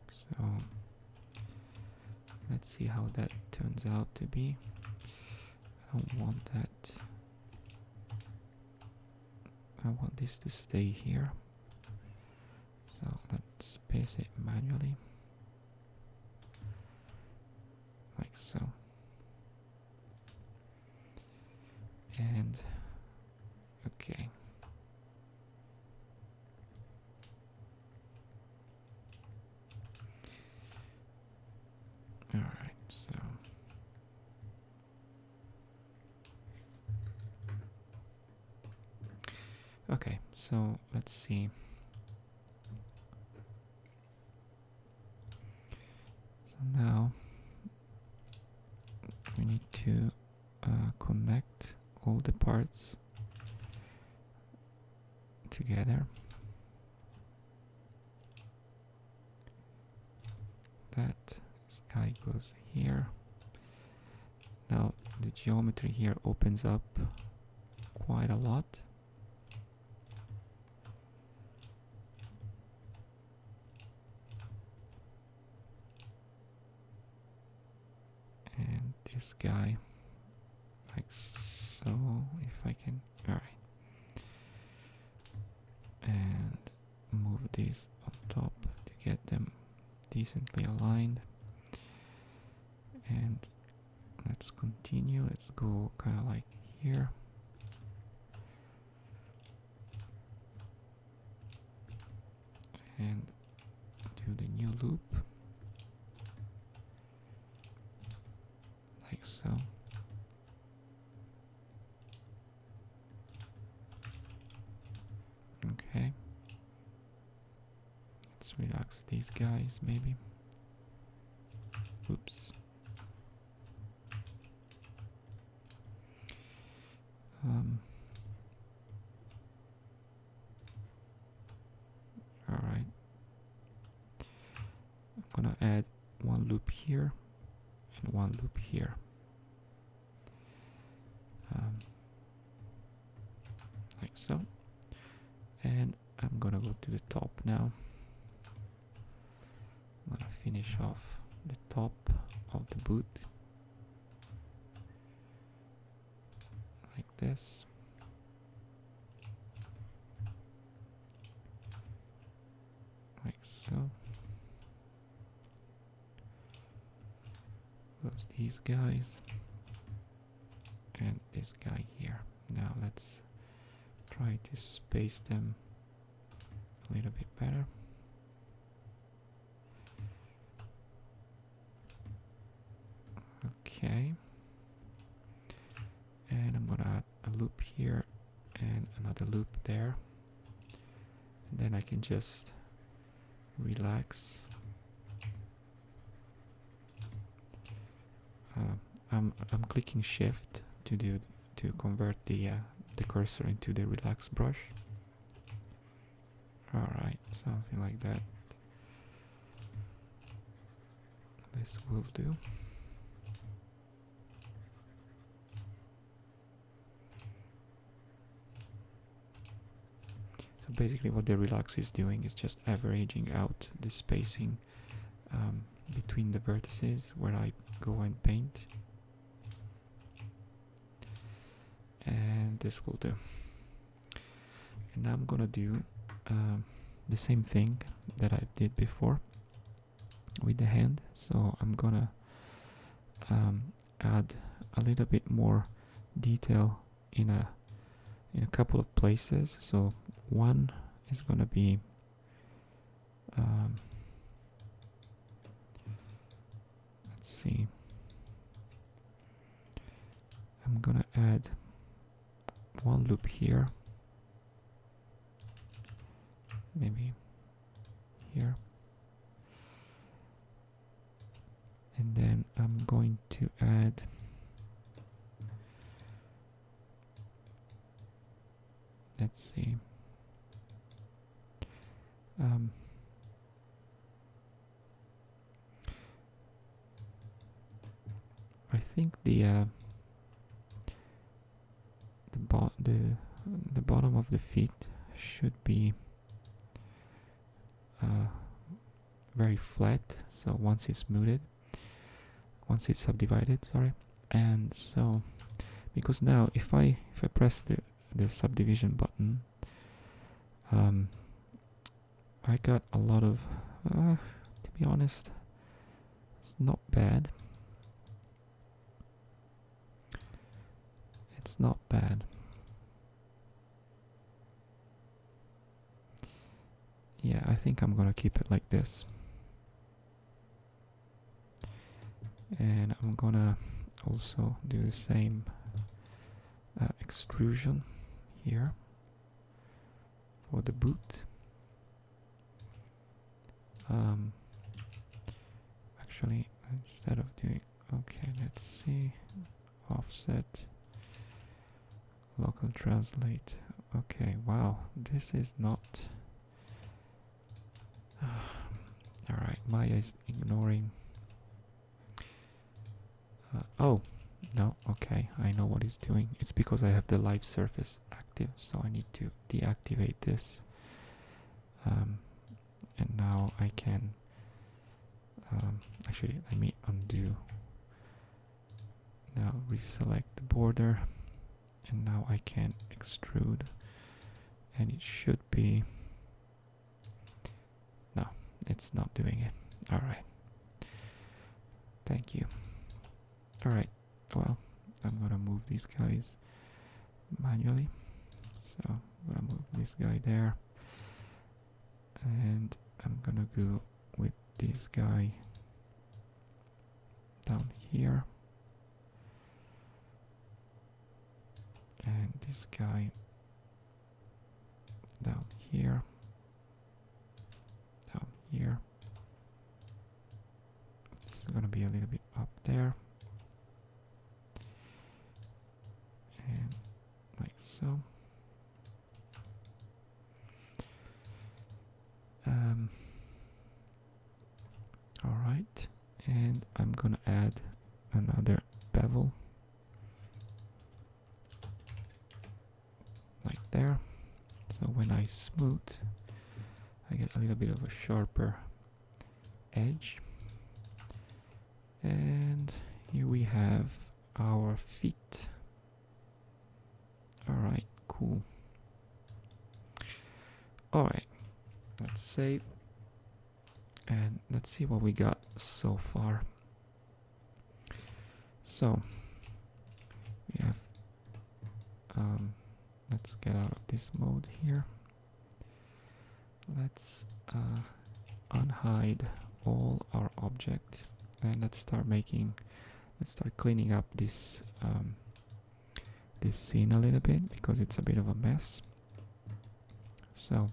[SPEAKER 1] So let's see how that turns out to be. I don't want that. I want this to stay here. So let's space it manually. Like so. And okay. All right, so okay, so let's see. So now we need to connect all the parts together. That guy goes here. Now the geometry here opens up quite a lot. And this guy, like so, if I can, alright. And move these on top to get them decently aligned. And let's continue. Let's go kind of like here. And do the new loop. Like so. Okay. Let's relax these guys maybe. Oops. Alright. I'm gonna add one loop here and one loop here. Like so. And I'm gonna go to the top now. I'm gonna finish off the top of the boot like this. Like so. Close these guys and this guy here. Now let's try to space them a little bit better. Okay. And I'm gonna add a loop here and another loop there. And then I can just relax. I'm clicking Shift to convert the cursor into the relax brush. Alright, something like that. This will do. So basically what the relax is doing is just averaging out the spacing between the vertices where I go and paint. And this will do. And now I'm gonna do the same thing that I did before with the hand. So I'm gonna add a little bit more detail in a couple of places. So one is gonna be let's see, I'm gonna add one loop here, maybe here, and then I'm going to add let's see, I think the bottom of the feet should be very flat. So once it's subdivided, sorry. And so because now if I press the subdivision button, I got a lot of to be honest, it's not bad. It's not bad. Yeah, I think I'm gonna keep it like this. And I'm gonna also do the same extrusion here for the boot. Actually, instead of doing, okay, let's see, offset, local translate. Okay, wow, this is not. Alright, Maya is ignoring. Oh, no, okay, I know what it's doing. It's because I have the live surface active, so I need to deactivate this. And now I can, actually, let me undo. Now reselect the border, and now I can extrude, and it should be. No, it's not doing it. Alright. Thank you. Alright, well, I'm gonna move these guys manually. So I'm gonna move this guy there. And I'm gonna go with this guy down here. And this guy down here. Down here. It's gonna be a little bit up there. And like so. All right, and I'm gonna add another bevel like there. So when I smooth, I get a little bit of a sharper edge. And here we have our feet. Alright, cool. Alright, let's save. And let's see what we got so far. So, we have, let's get out of this mode here. Let's unhide all our objects, and let's start cleaning up this this scene a little bit, because it's a bit of a mess. So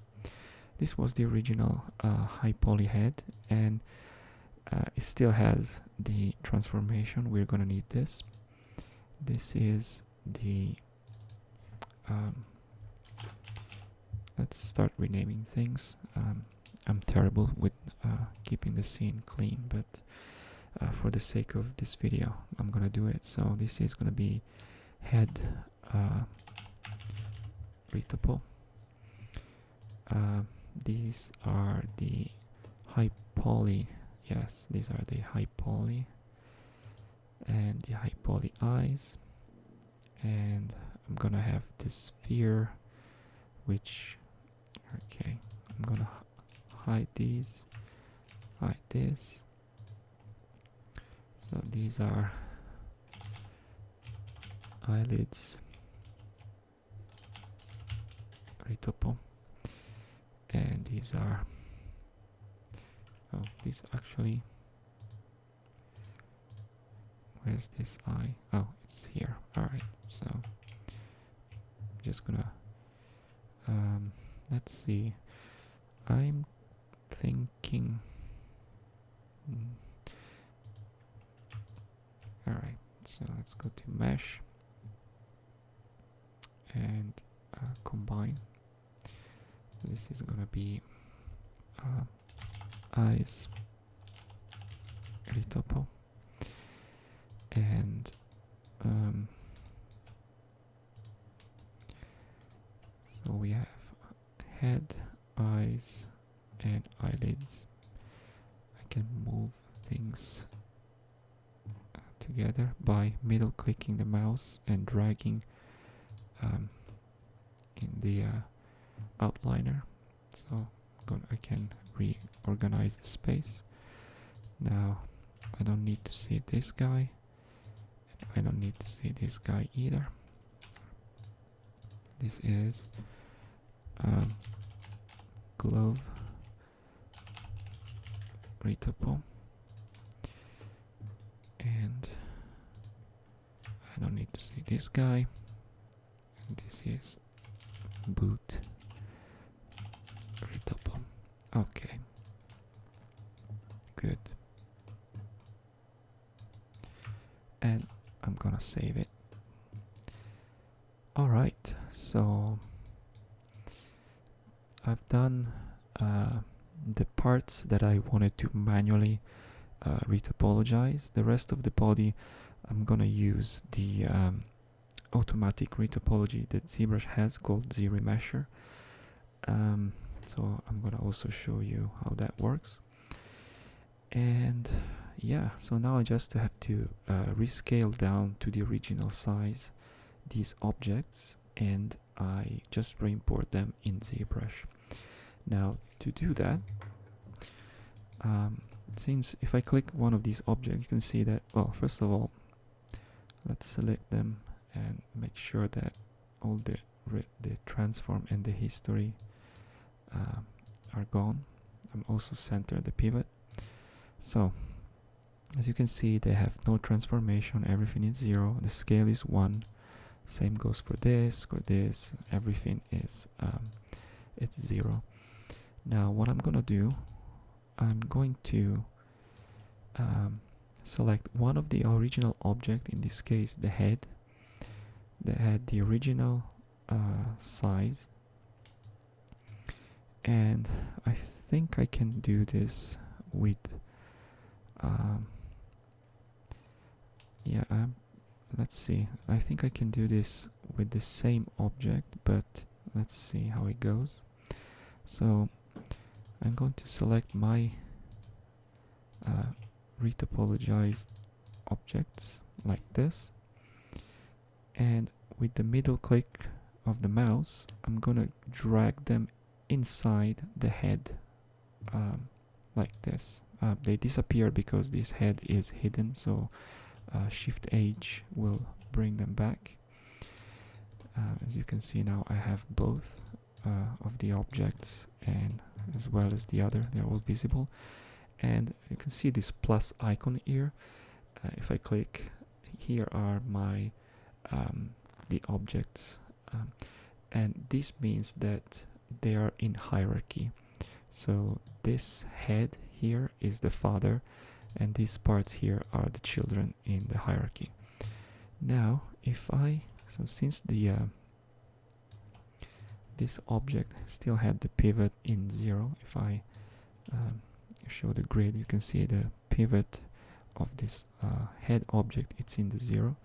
[SPEAKER 1] this was the original high poly head, and it still has the transformation. We're gonna need this. This is the let's start renaming things. I'm terrible with keeping the scene clean, but for the sake of this video, I'm gonna do it. So this is gonna be head retopo. These are the high poly. Yes, these are the high poly and the high poly eyes. And I'm gonna have this sphere, which, okay, I'm gonna hide these, hide this. So these are eyelids, retopo, and these are, oh, these actually, where's this eye? Oh, it's here. Alright, so I'm just gonna let's see. I'm thinking alright, so let's go to mesh and combine. This is gonna be eyes retopo, and so we have head, eyes, and eyelids. I can move things together by middle clicking the mouse and dragging in the outliner. So I can reorganize the space. Now I don't need to see this guy, and I don't need to see this guy either. This is glove retopo, and I don't need to see this guy, and this is boot retopo. Okay, good. And I'm gonna save it. Alright, so I've done the parts that I wanted to manually retopologize. The rest of the body, I'm gonna use the automatic retopology that ZBrush has called Z-Remesher. So I'm gonna also show you how that works. And yeah, so now I just have to rescale down to the original size these objects, and I just re-import them in ZBrush. Now to do that, since if I click one of these objects, you can see that, well, first of all, let's select them and make sure that all the transform and the history are gone. I'm also center the pivot. So as you can see, they have no transformation, everything is 0, the scale is 1. Same goes for this, everything is it's 0. Now what I'm gonna do, I'm going to select one of the original object, in this case the head, that had the original size, and I think I can do this with yeah, let's see. I think I can do this with the same object, but let's see how it goes. So I'm going to select my retopologized objects like this, and with the middle click of the mouse I'm gonna drag them inside the head, like this. They disappear because this head is hidden, so Shift H will bring them back. As you can see now, I have both of the objects, and as well as the other, they're all visible. And you can see this plus icon here. If I click, here are my the objects, and this means that they are in hierarchy. So this head here is the father, and these parts here are the children in the hierarchy. Now if I, so since the this object still had the pivot in 0, if I show the grid, you can see the pivot of this head object, it's in the 0.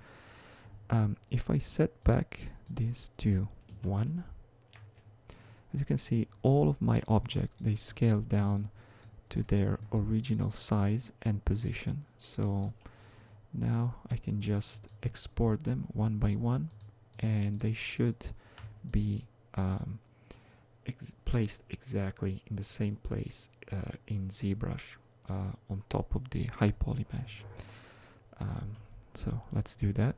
[SPEAKER 1] If I set back this to 1, as you can see, all of my objects, they scale down to their original size and position. So now I can just export them one by one, and they should be placed exactly in the same place in ZBrush on top of the high poly mesh. So let's do that.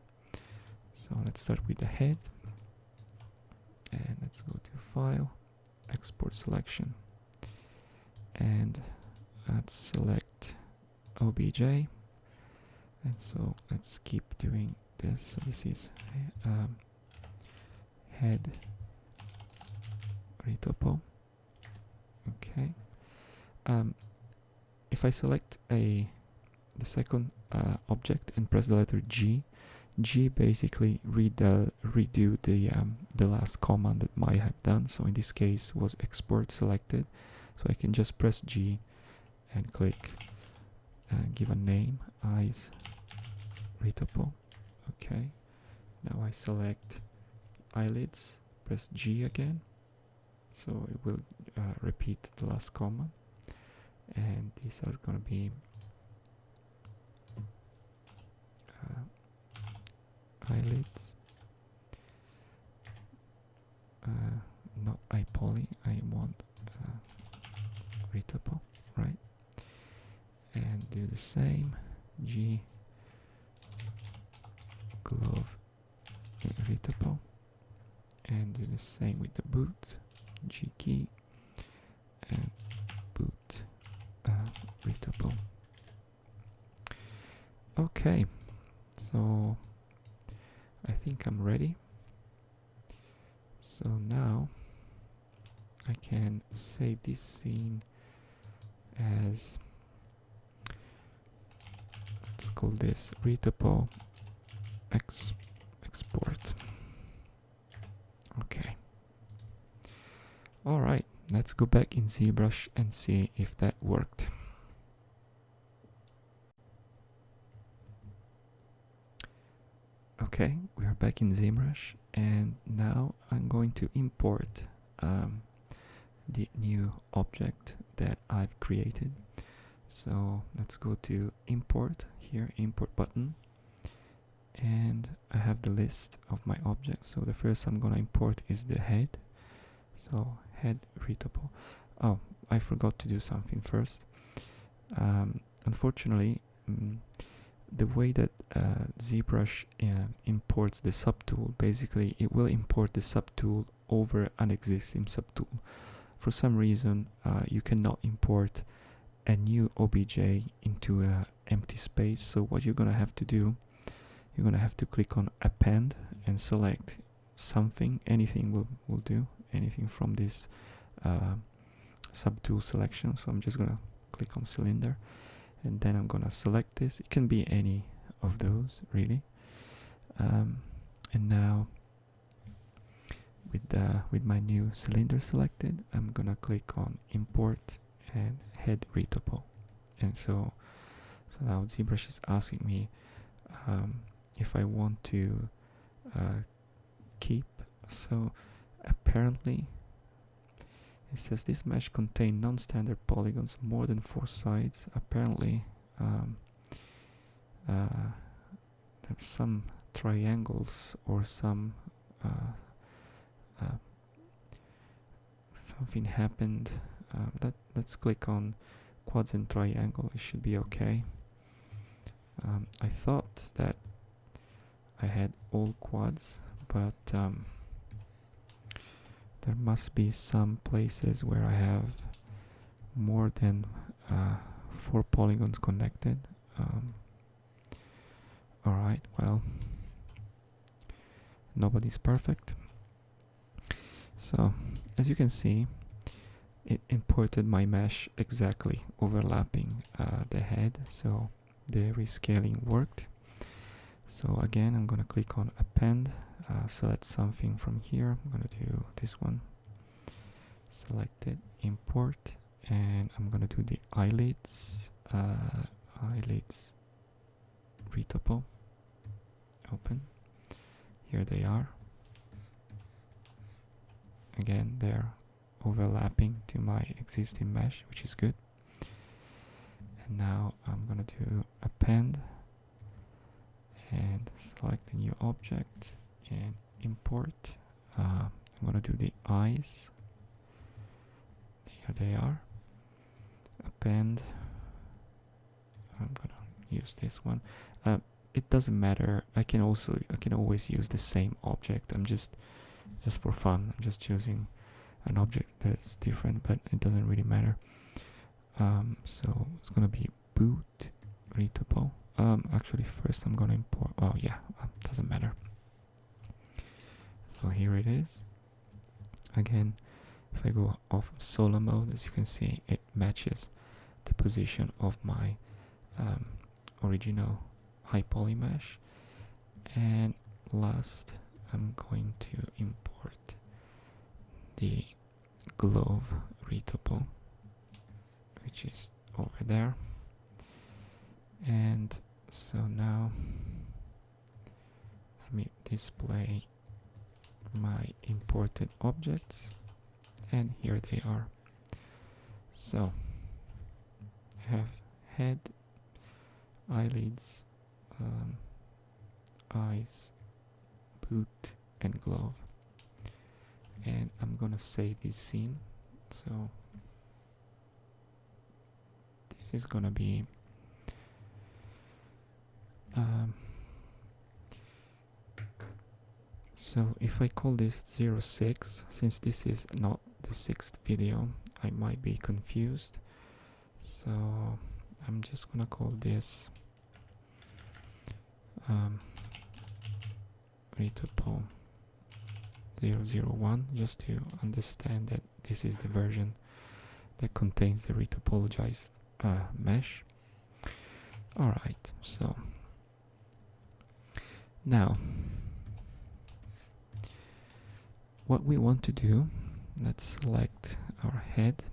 [SPEAKER 1] So let's start with the head, and let's go to File, Export Selection, and let's select OBJ. And so let's keep doing this. So this is head retopo. Okay. If I select the second object and press the letter G, G basically redo the last command that Maya have done. So in this case was export selected. So I can just press G and click, give a name, eyes retopo. Okay. Now I select eyelids, press G again. So it will repeat the last command, and these are going to be eyelids, not iPoly, I want retopo, right? And do the same, G glove retopo, and do the same with the boot, G key and boot retopo. Okay, so I think I'm ready. So now I can save this scene as, let's call this retopo export. Okay. Alright, let's go back in ZBrush and see if that worked. Okay, we are back in ZBrush, and now I'm going to import the new object that I've created. So let's go to import, here, import button, and I have the list of my objects. So the first I'm gonna import is the head. So head retopo. Oh, I forgot to do something first. Unfortunately, the way that ZBrush imports the subtool, basically it will import the subtool over an existing subtool. For some reason, you cannot import a new OBJ into an empty space. So what you're gonna have to do, you're gonna have to click on append and select something, anything will do, anything from this subtool selection. So I'm just gonna click on cylinder, and then I'm gonna select this. It can be any of those really. And now with my new cylinder selected, I'm gonna click on import and head retopo. And so now ZBrush is asking me if I want to keep. So apparently it says this mesh contains non-standard polygons more than 4 sides. Apparently there's some triangles or some something happened. Let's click on quads and triangle. It should be okay. I thought that I had all quads, but there must be some places where I have more than 4 polygons connected. Alright, well, nobody's perfect. So, as you can see, it imported my mesh exactly overlapping the head, so the rescaling worked. So again, I'm gonna click on append, select something from here. I'm gonna do this one, select it, import, and I'm gonna do the eyelids, eyelids retopo, open. Here they are. Again, they're overlapping to my existing mesh, which is good. And now I'm gonna do append and select a new object and import. I'm gonna do the eyes. Here they are. Append. I'm gonna use this one. It doesn't matter. I can always use the same object. I'm just for fun. I'm just choosing an object that's different, but it doesn't really matter. So it's gonna be boot retopo. Actually, first I'm gonna import. Oh yeah, doesn't matter. So here it is. Again, if I go off solo mode, as you can see, it matches the position of my original high poly mesh. And last, I'm going to import the glove retopo, which is over there. And so now let me display my imported objects, and here they are. So I have head, eyelids, eyes, boot, and glove. And I'm gonna save this scene. So this is gonna be so if I call this 06, since this is not the 6th video, I might be confused. So I'm just gonna call this Retopo 001, just to understand that this is the version that contains the retopologized mesh. Alright, so now what we want to do, let's select our head.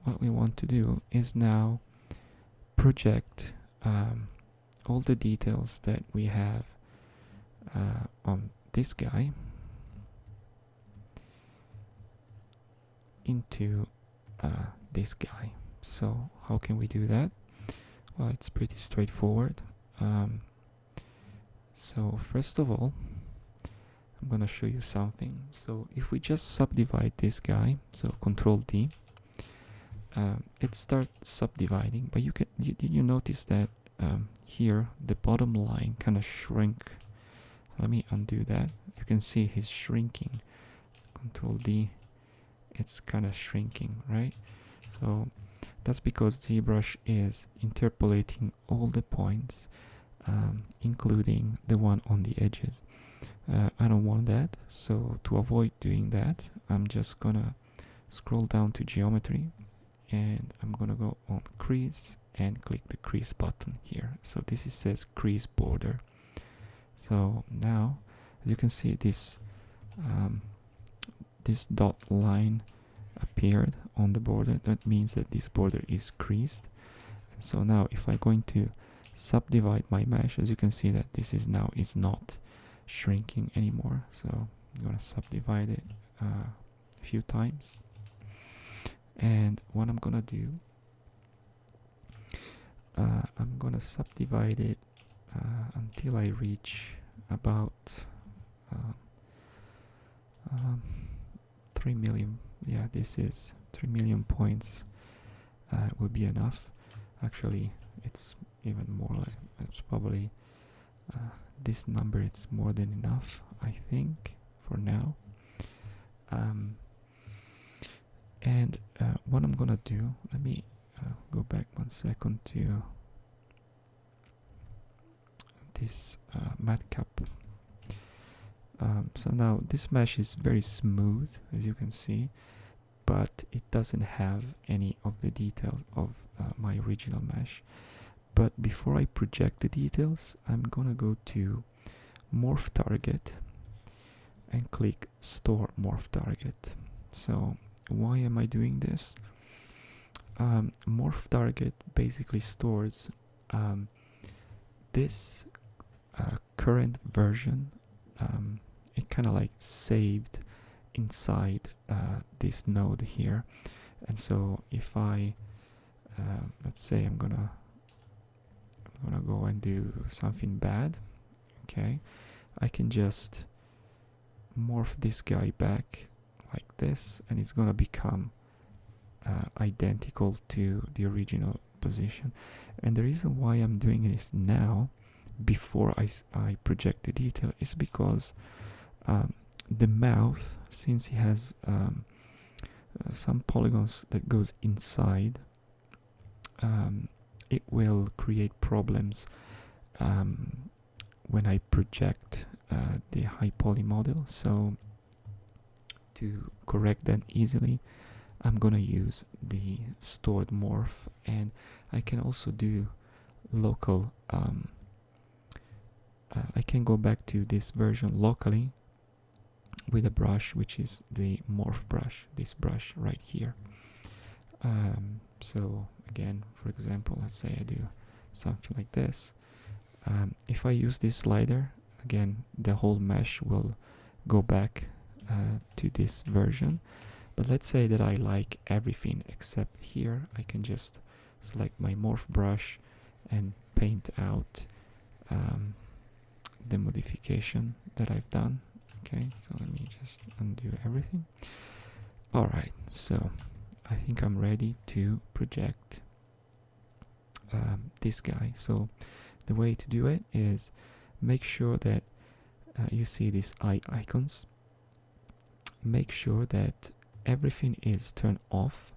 [SPEAKER 1] What we want to do is now project all the details that we have on this guy into this guy. So how can we do that? Well, it's pretty straightforward. So first of all, I'm gonna show you something. So if we just subdivide this guy, so Control D, it starts subdividing, but you notice that here the bottom line kind of shrink. Let me undo that. You can see he's shrinking. Control D, it's kind of shrinking, right? So that's because ZBrush is interpolating all the points, including the one on the edges. I don't want that, so to avoid doing that, I'm just gonna scroll down to geometry, and I'm gonna go on crease and click the crease button here. So this says crease border. So now, as you can see, this this dot line appeared on the border. That means that this border is creased. And so now if I'm going to subdivide my mesh. As you can see that this is now is not shrinking anymore, so I'm gonna subdivide it a few times. And what I'm gonna do, I'm gonna subdivide it until I reach about 3 million. Yeah, this is 3 million points will be enough. Actually, it's even more, like it's probably this number, it's more than enough, I think, for now. And what I'm gonna do, let me go back 1 second to this matcap. So now this mesh is very smooth, as you can see, but it doesn't have any of the details of my original mesh. But before I project the details, I'm gonna go to morph target and click store morph target. So why am I doing this? Morph target basically stores this current version. It kind of like saved inside this node here, and so if I let's say I'm gonna go and do something bad, okay, I can just morph this guy back like this, and it's gonna become identical to the original position. And the reason why I'm doing this now, before I project the detail, is because the mouth, since it has some polygons that goes inside, it will create problems when I project the high poly model. So to correct that easily, I'm gonna use the stored morph, and I can also do local I can go back to this version locally with a brush, which is the morph brush, this brush right here. So again, for example, let's say I do something like this. If I use this slider, again, the whole mesh will go back to this version. But let's say that I like everything except here. I can just select my morph brush and paint out the modification that I've done. Okay, so let me just undo everything. Alright, so I think I'm ready to project this guy. So the way to do it is make sure that you see these eye icons. Make sure that everything is turned off,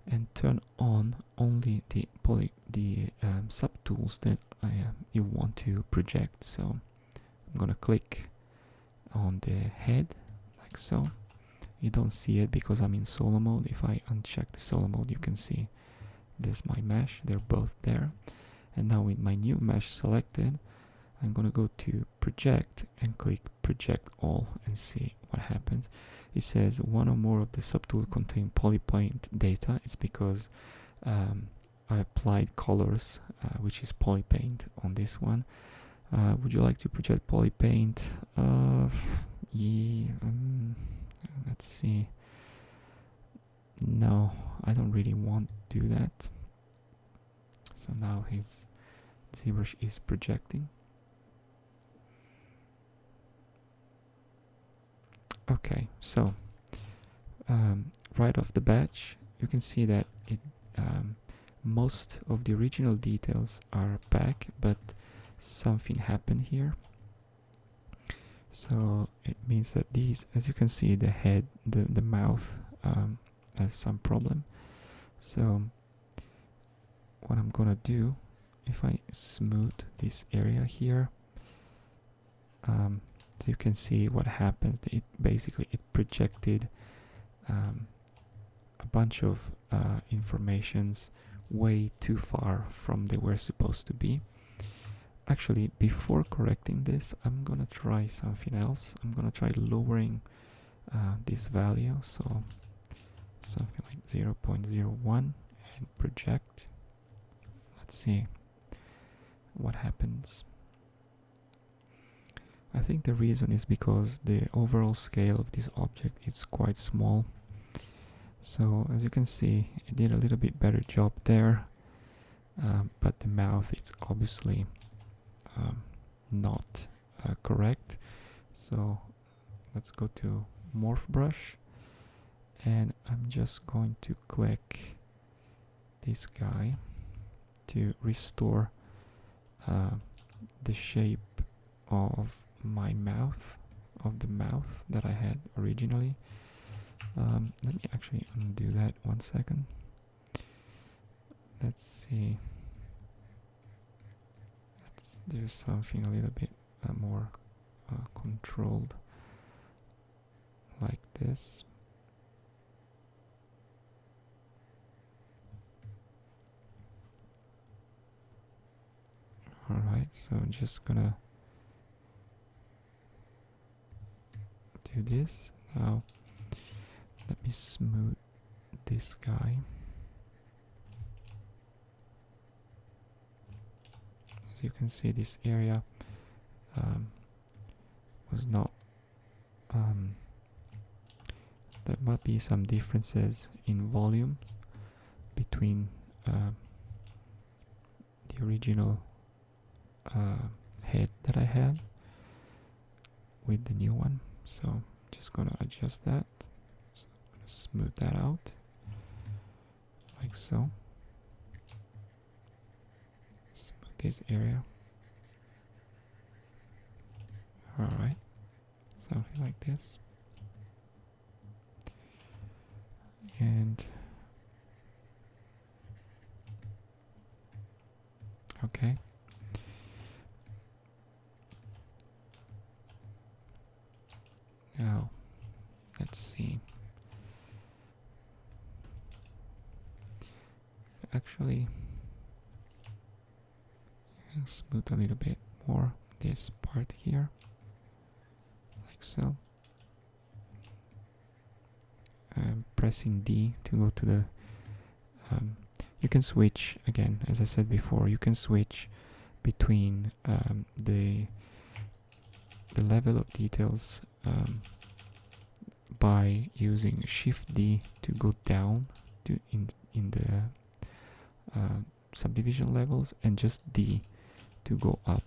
[SPEAKER 1] and turn on only the subtools that you want to project. So I'm gonna click on the head like so. You don't see it because I'm in solo mode. If I uncheck the solo mode, you can see this my mesh, they're both there. And now with my new mesh selected, I'm gonna go to project and click project all and see what happens. It says one or more of the subtool contain polypaint data. It's because I applied colors, which is polypaint on this one. Would you like to project polypaint? Yeah, let's see. No, I don't really want to do that. So now his ZBrush is projecting. Okay, so right off the bat, you can see that it most of the original details are back, but something happened here. So it means that these, as you can see, the head, the mouth has some problem. So what I'm gonna do, if I smooth this area here, so you can see what happens. It basically projected a bunch of informations way too far from they were supposed to be. Actually, before correcting this, I'm gonna try something else. I'm gonna try lowering this value, so something like 0.01 and project. Let's see. what happens. I think the reason is because the overall scale of this object is quite small. So as you can see, it did a little bit better job there, but the mouth is obviously not correct. So let's go to Morph Brush, and I'm just going to click this guy to restore the shape of my mouth, of the mouth that I had originally. Let me actually undo that 1 second. Let's see. Let's do something a little bit more controlled, like this. Alright, so I'm just gonna do this. Now, let me smooth this guy. As you can see, this area was not there might be some differences in volumes between the original head that I had with the new one. So I'm just gonna adjust that. So I'm gonna smooth that out like so. Smooth this area. Alright, something like this. And okay. Now, let's see. Actually, I'll smooth a little bit more this part here, like so. I'm pressing D to go to the you can switch, again, as I said before, you can switch between the level of details by using Shift D to go down to in the subdivision levels, and just D to go up,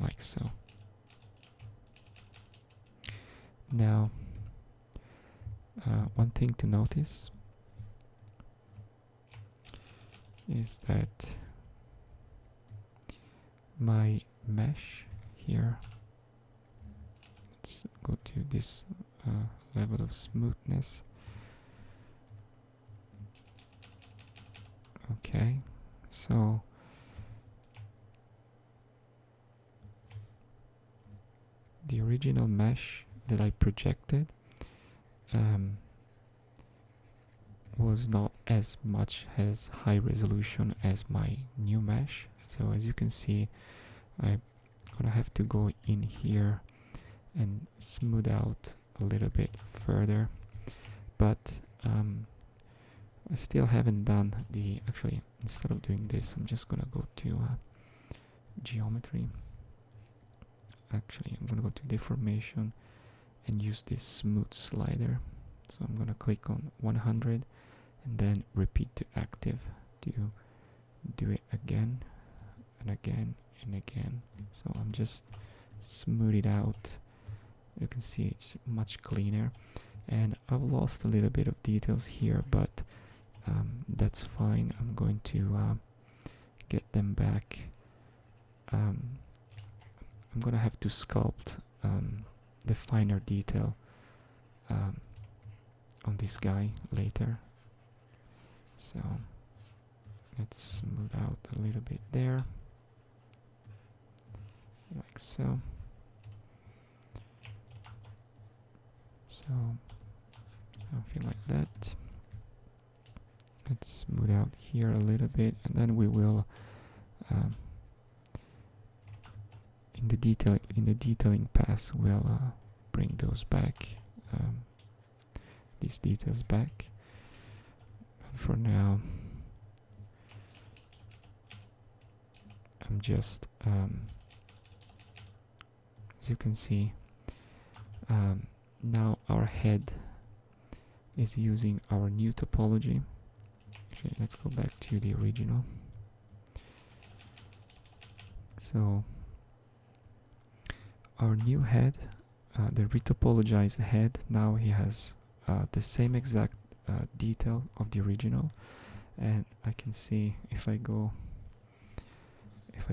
[SPEAKER 1] like so. Now, one thing to notice is that my mesh here, let's go to this level of smoothness. Okay, so the original mesh that I projected was not as much as high resolution as my new mesh. So as you can see, I'm gonna have to go in here and smooth out a little bit further, but I still haven't done the, actually, instead of doing this, I'm just gonna go to geometry. Actually, I'm gonna go to deformation and use this smooth slider. So I'm gonna click on 100 and then repeat to active to do it again and again and again. So I'm just smooth it out. You can see it's much cleaner, and I've lost a little bit of details here, but that's fine. I'm going to get them back. I'm gonna have to sculpt the finer detail on this guy later. So let's smooth out a little bit there, like so. So something like that. Let's smooth out here a little bit, and then we will in the detailing pass we'll bring those back, these details back. But for now, I'm just as you can see, now our head is using our new topology. Okay, let's go back to the original. So our new head, the retopologized head, now he has the same exact detail of the original, and I can see if I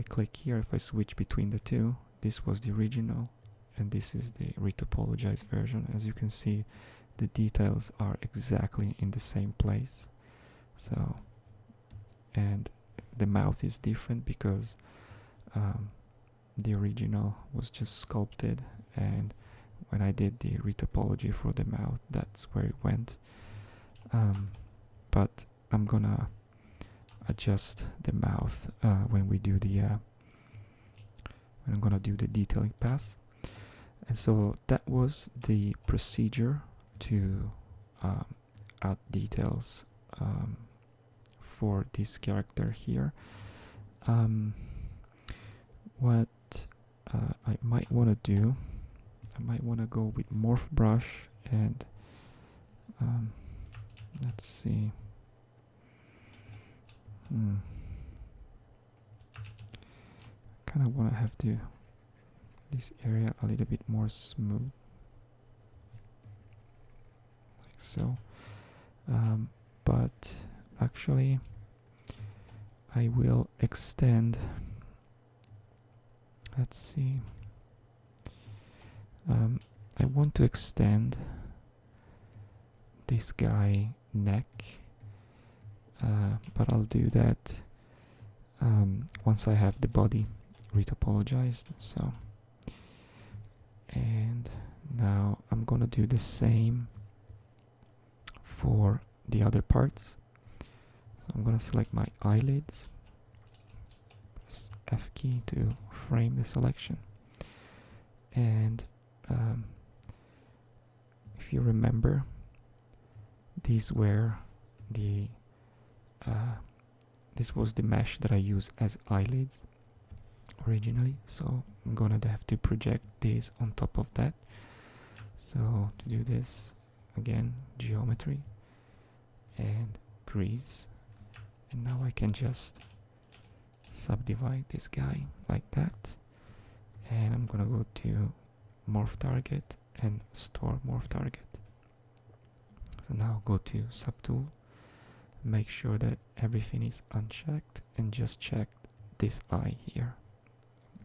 [SPEAKER 1] click here, if I switch between the two, this was the original and this is the retopologized version. As you can see, the details are exactly in the same place. So, and the mouth is different because the original was just sculpted, and when I did the retopology for the mouth, that's where it went. But I'm gonna adjust the mouth when we do the when I'm gonna do the detailing pass. And so that was the procedure to add details for this character here. What I might want to do, I might want to go with morph brush and let's see. Kind of want to have this area a little bit more smooth, like so. But actually, I will extend. Let's see. I want to extend this guy neck, but I'll do that once I have the body retopologized. So, and now I'm gonna do the same for the other parts. So I'm gonna select my eyelids, press F key to frame the selection, and if you remember, these were the this was the mesh that I used as eyelids originally, so I'm gonna have to project this on top of that. So to do this, again, geometry and grease, and now I can just subdivide this guy like that, and I'm gonna go to morph target and store morph target. So now go to subtool, make sure that everything is unchecked, and just check this eye here,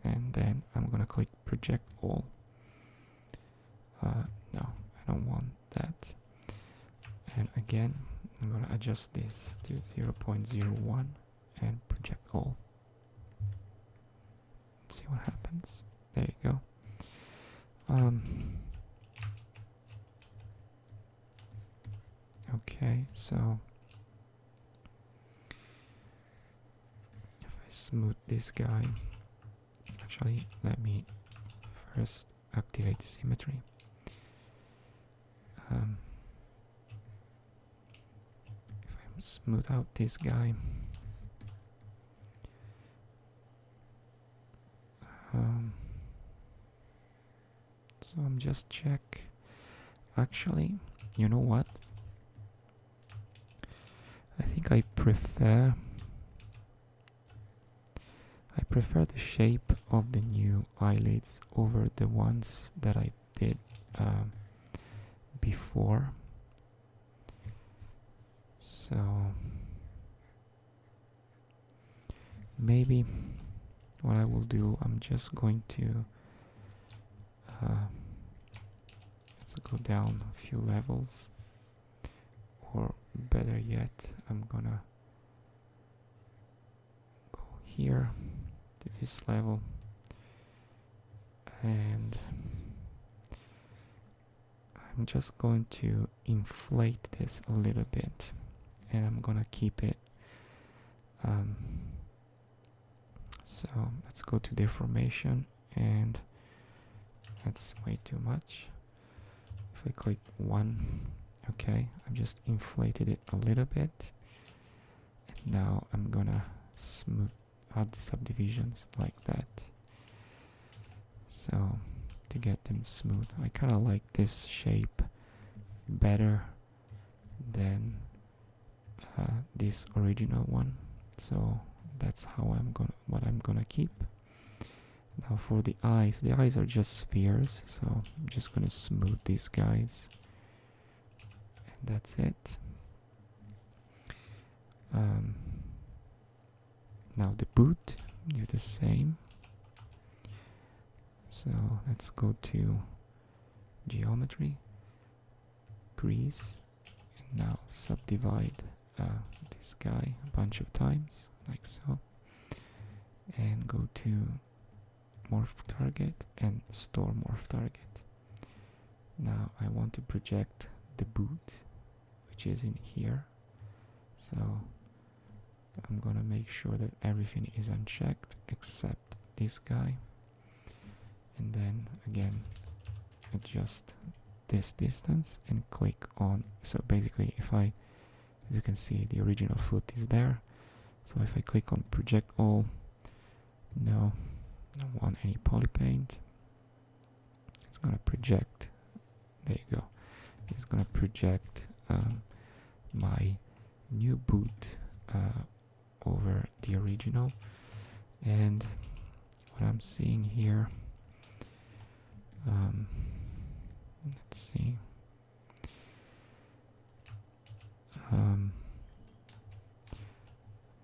[SPEAKER 1] and then I'm gonna click project all. No, I don't want that. And again, I'm gonna adjust this to 0.01 and project all. Let's see what happens. There you go. Okay, so if I smooth this guy, actually let me first activate symmetry. If I smooth out this guy, so I'm just check. Actually, you know what? I think I prefer the shape of the new eyelids over the ones that I did before. So maybe what I will do, I'm just going to let's go down a few levels, or better yet, I'm gonna go here to this level, and I'm just going to inflate this a little bit, and I'm gonna keep it so let's go to deformation, and that's way too much. If I click 1, okay, I've just inflated it a little bit, and now I'm gonna smooth add subdivisions like that. So to get them smooth, I kind of like this shape better than this original one. So that's how what I'm gonna keep. Now for the eyes are just spheres, so I'm just gonna smooth these guys, and that's it. Now the boot, do the same. So let's go to geometry, grease, and now subdivide this guy a bunch of times, like so, and go to morph target and store morph target. Now I want to project the boot, which is in here, so I'm gonna make sure that everything is unchecked except this guy, and then again adjust this distance and click on. So basically, if I, as you can see, the original foot is there, so if I click on project all, no, I don't want any poly paint, it's gonna project, there you go, it's gonna project my new boot over the original. And what I'm seeing here, let's see,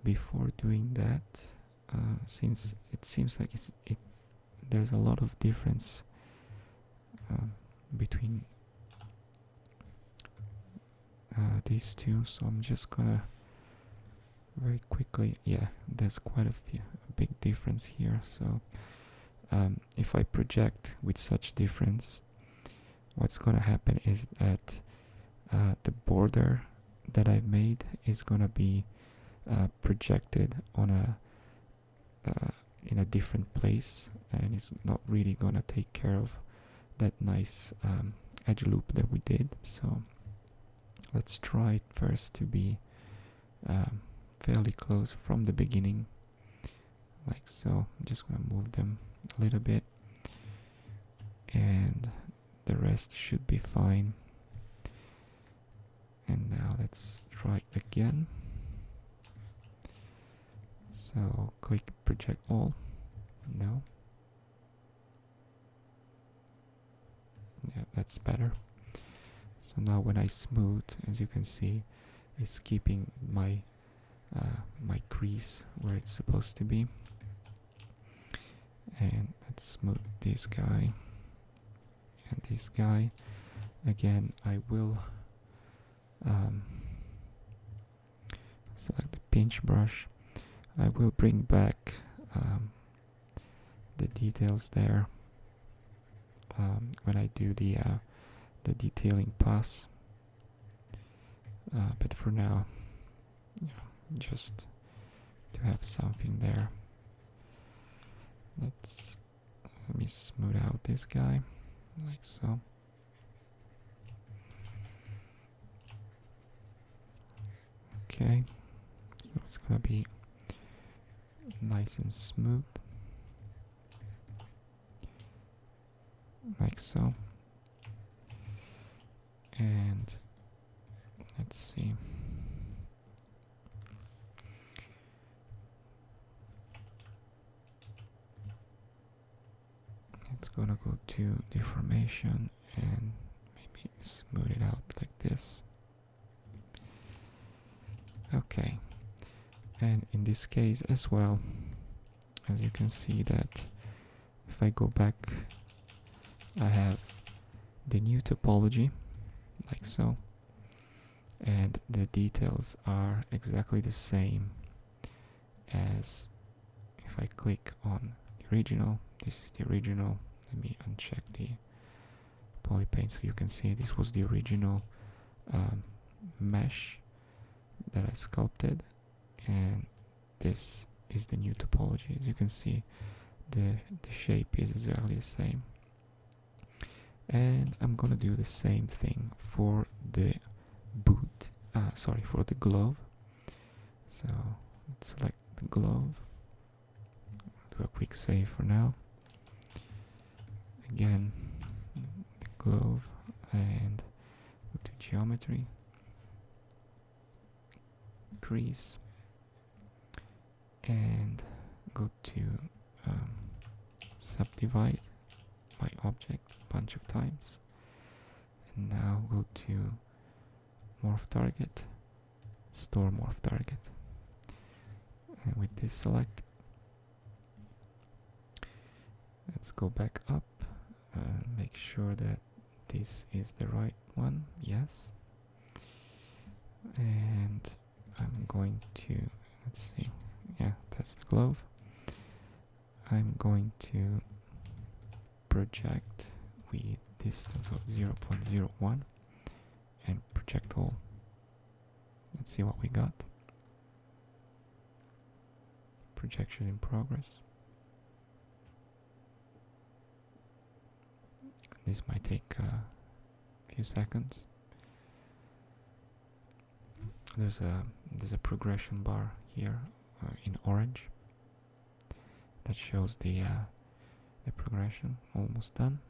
[SPEAKER 1] before doing that, since it seems like there's a lot of difference between these two, so I'm just gonna very quickly, yeah, there's quite a big difference here. So if I project with such difference, what's gonna happen is that the border that I've made is gonna be projected on in a different place, and it's not really gonna take care of that nice edge loop that we did. So let's try first to be fairly close from the beginning, like so. I'm just gonna move them a little bit, and the rest should be fine. And now let's try again. So click project all, no, yeah, that's better. So now when I smooth, as you can see, it's keeping my my crease where it's supposed to be. And let's smooth this guy and this guy. Again, I will select the pinch brush. I will bring back the details there when I do the detailing pass. But for now, just to have something there. Let me smooth out this guy, like so. Okay, so it's gonna be nice and smooth, like so. And let's see. It's gonna go to deformation and maybe smooth it out like this. Okay, and in this case as well, as you can see that if I go back, I have the new topology, like so, and the details are exactly the same as if I click on the original. This is the original. Let me uncheck the poly paint so you can see this was the original mesh that I sculpted, and this is the new topology. As you can see, the shape is exactly the same. And I'm gonna do the same thing for the boot, for the glove. So let's select the glove, do a quick save for now. Again, the glove, and go to geometry, crease, and go to subdivide my object a bunch of times, and now go to morph target, store morph target, and with this select, let's go back up and make sure that this is the right one. Yes, and I'm going to, let's see, yeah, that's the glove. I'm going to project with distance of 0.01 and project all. Let's see what we got. Projection in progress. This might take a few seconds. There's a progression bar here in orange that shows the progression. Almost done.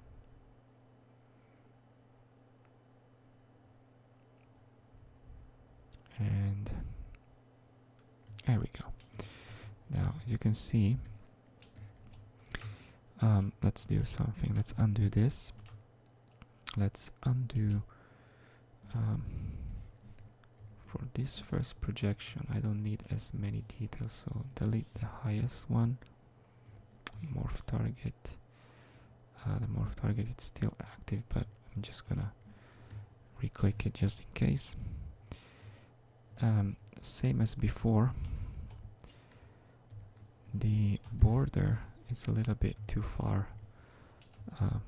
[SPEAKER 1] And there we go. Now, as you can see, let's do something. Let's undo this. Let's undo for this first projection. I don't need as many details, so delete the highest one. Morph target. The morph target is still active, but I'm just gonna re-click it just in case. Same as before, the border is a little bit too far,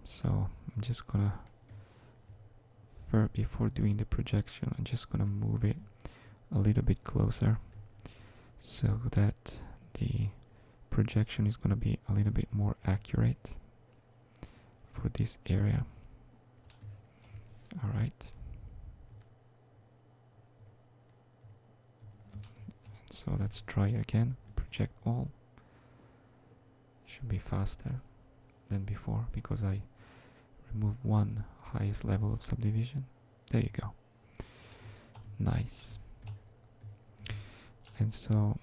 [SPEAKER 1] so I'm just gonna, before doing the projection, I'm just gonna move it a little bit closer so that the projection is gonna be a little bit more accurate for this area. All right. So let's try again. Project all. Should be faster than before because I removed one highest level of subdivision. There you go. Nice. And so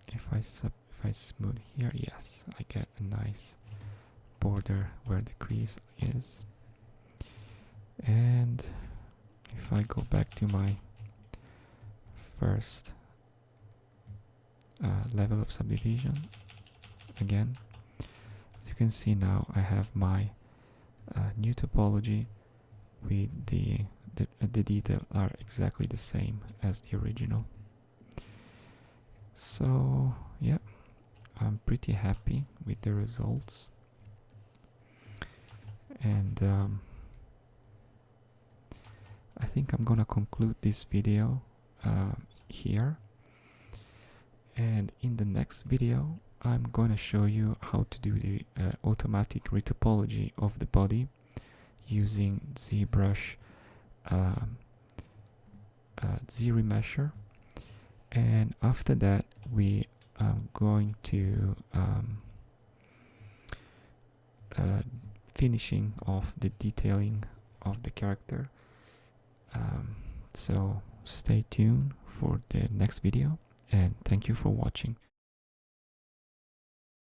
[SPEAKER 1] if I smooth here, yes, I get a nice border where the crease is. And if I go back to my first level of subdivision again, as you can see now, I have my new topology with the detail are exactly the same as the original. So yeah, I'm pretty happy with the results, and I think I'm gonna conclude this video here, and in the next video I'm gonna show you how to do the automatic retopology of the body using ZBrush Z-remesher, and after that we are going to finishing off the detailing of the character. So stay tuned for the next video, and thank you for watching.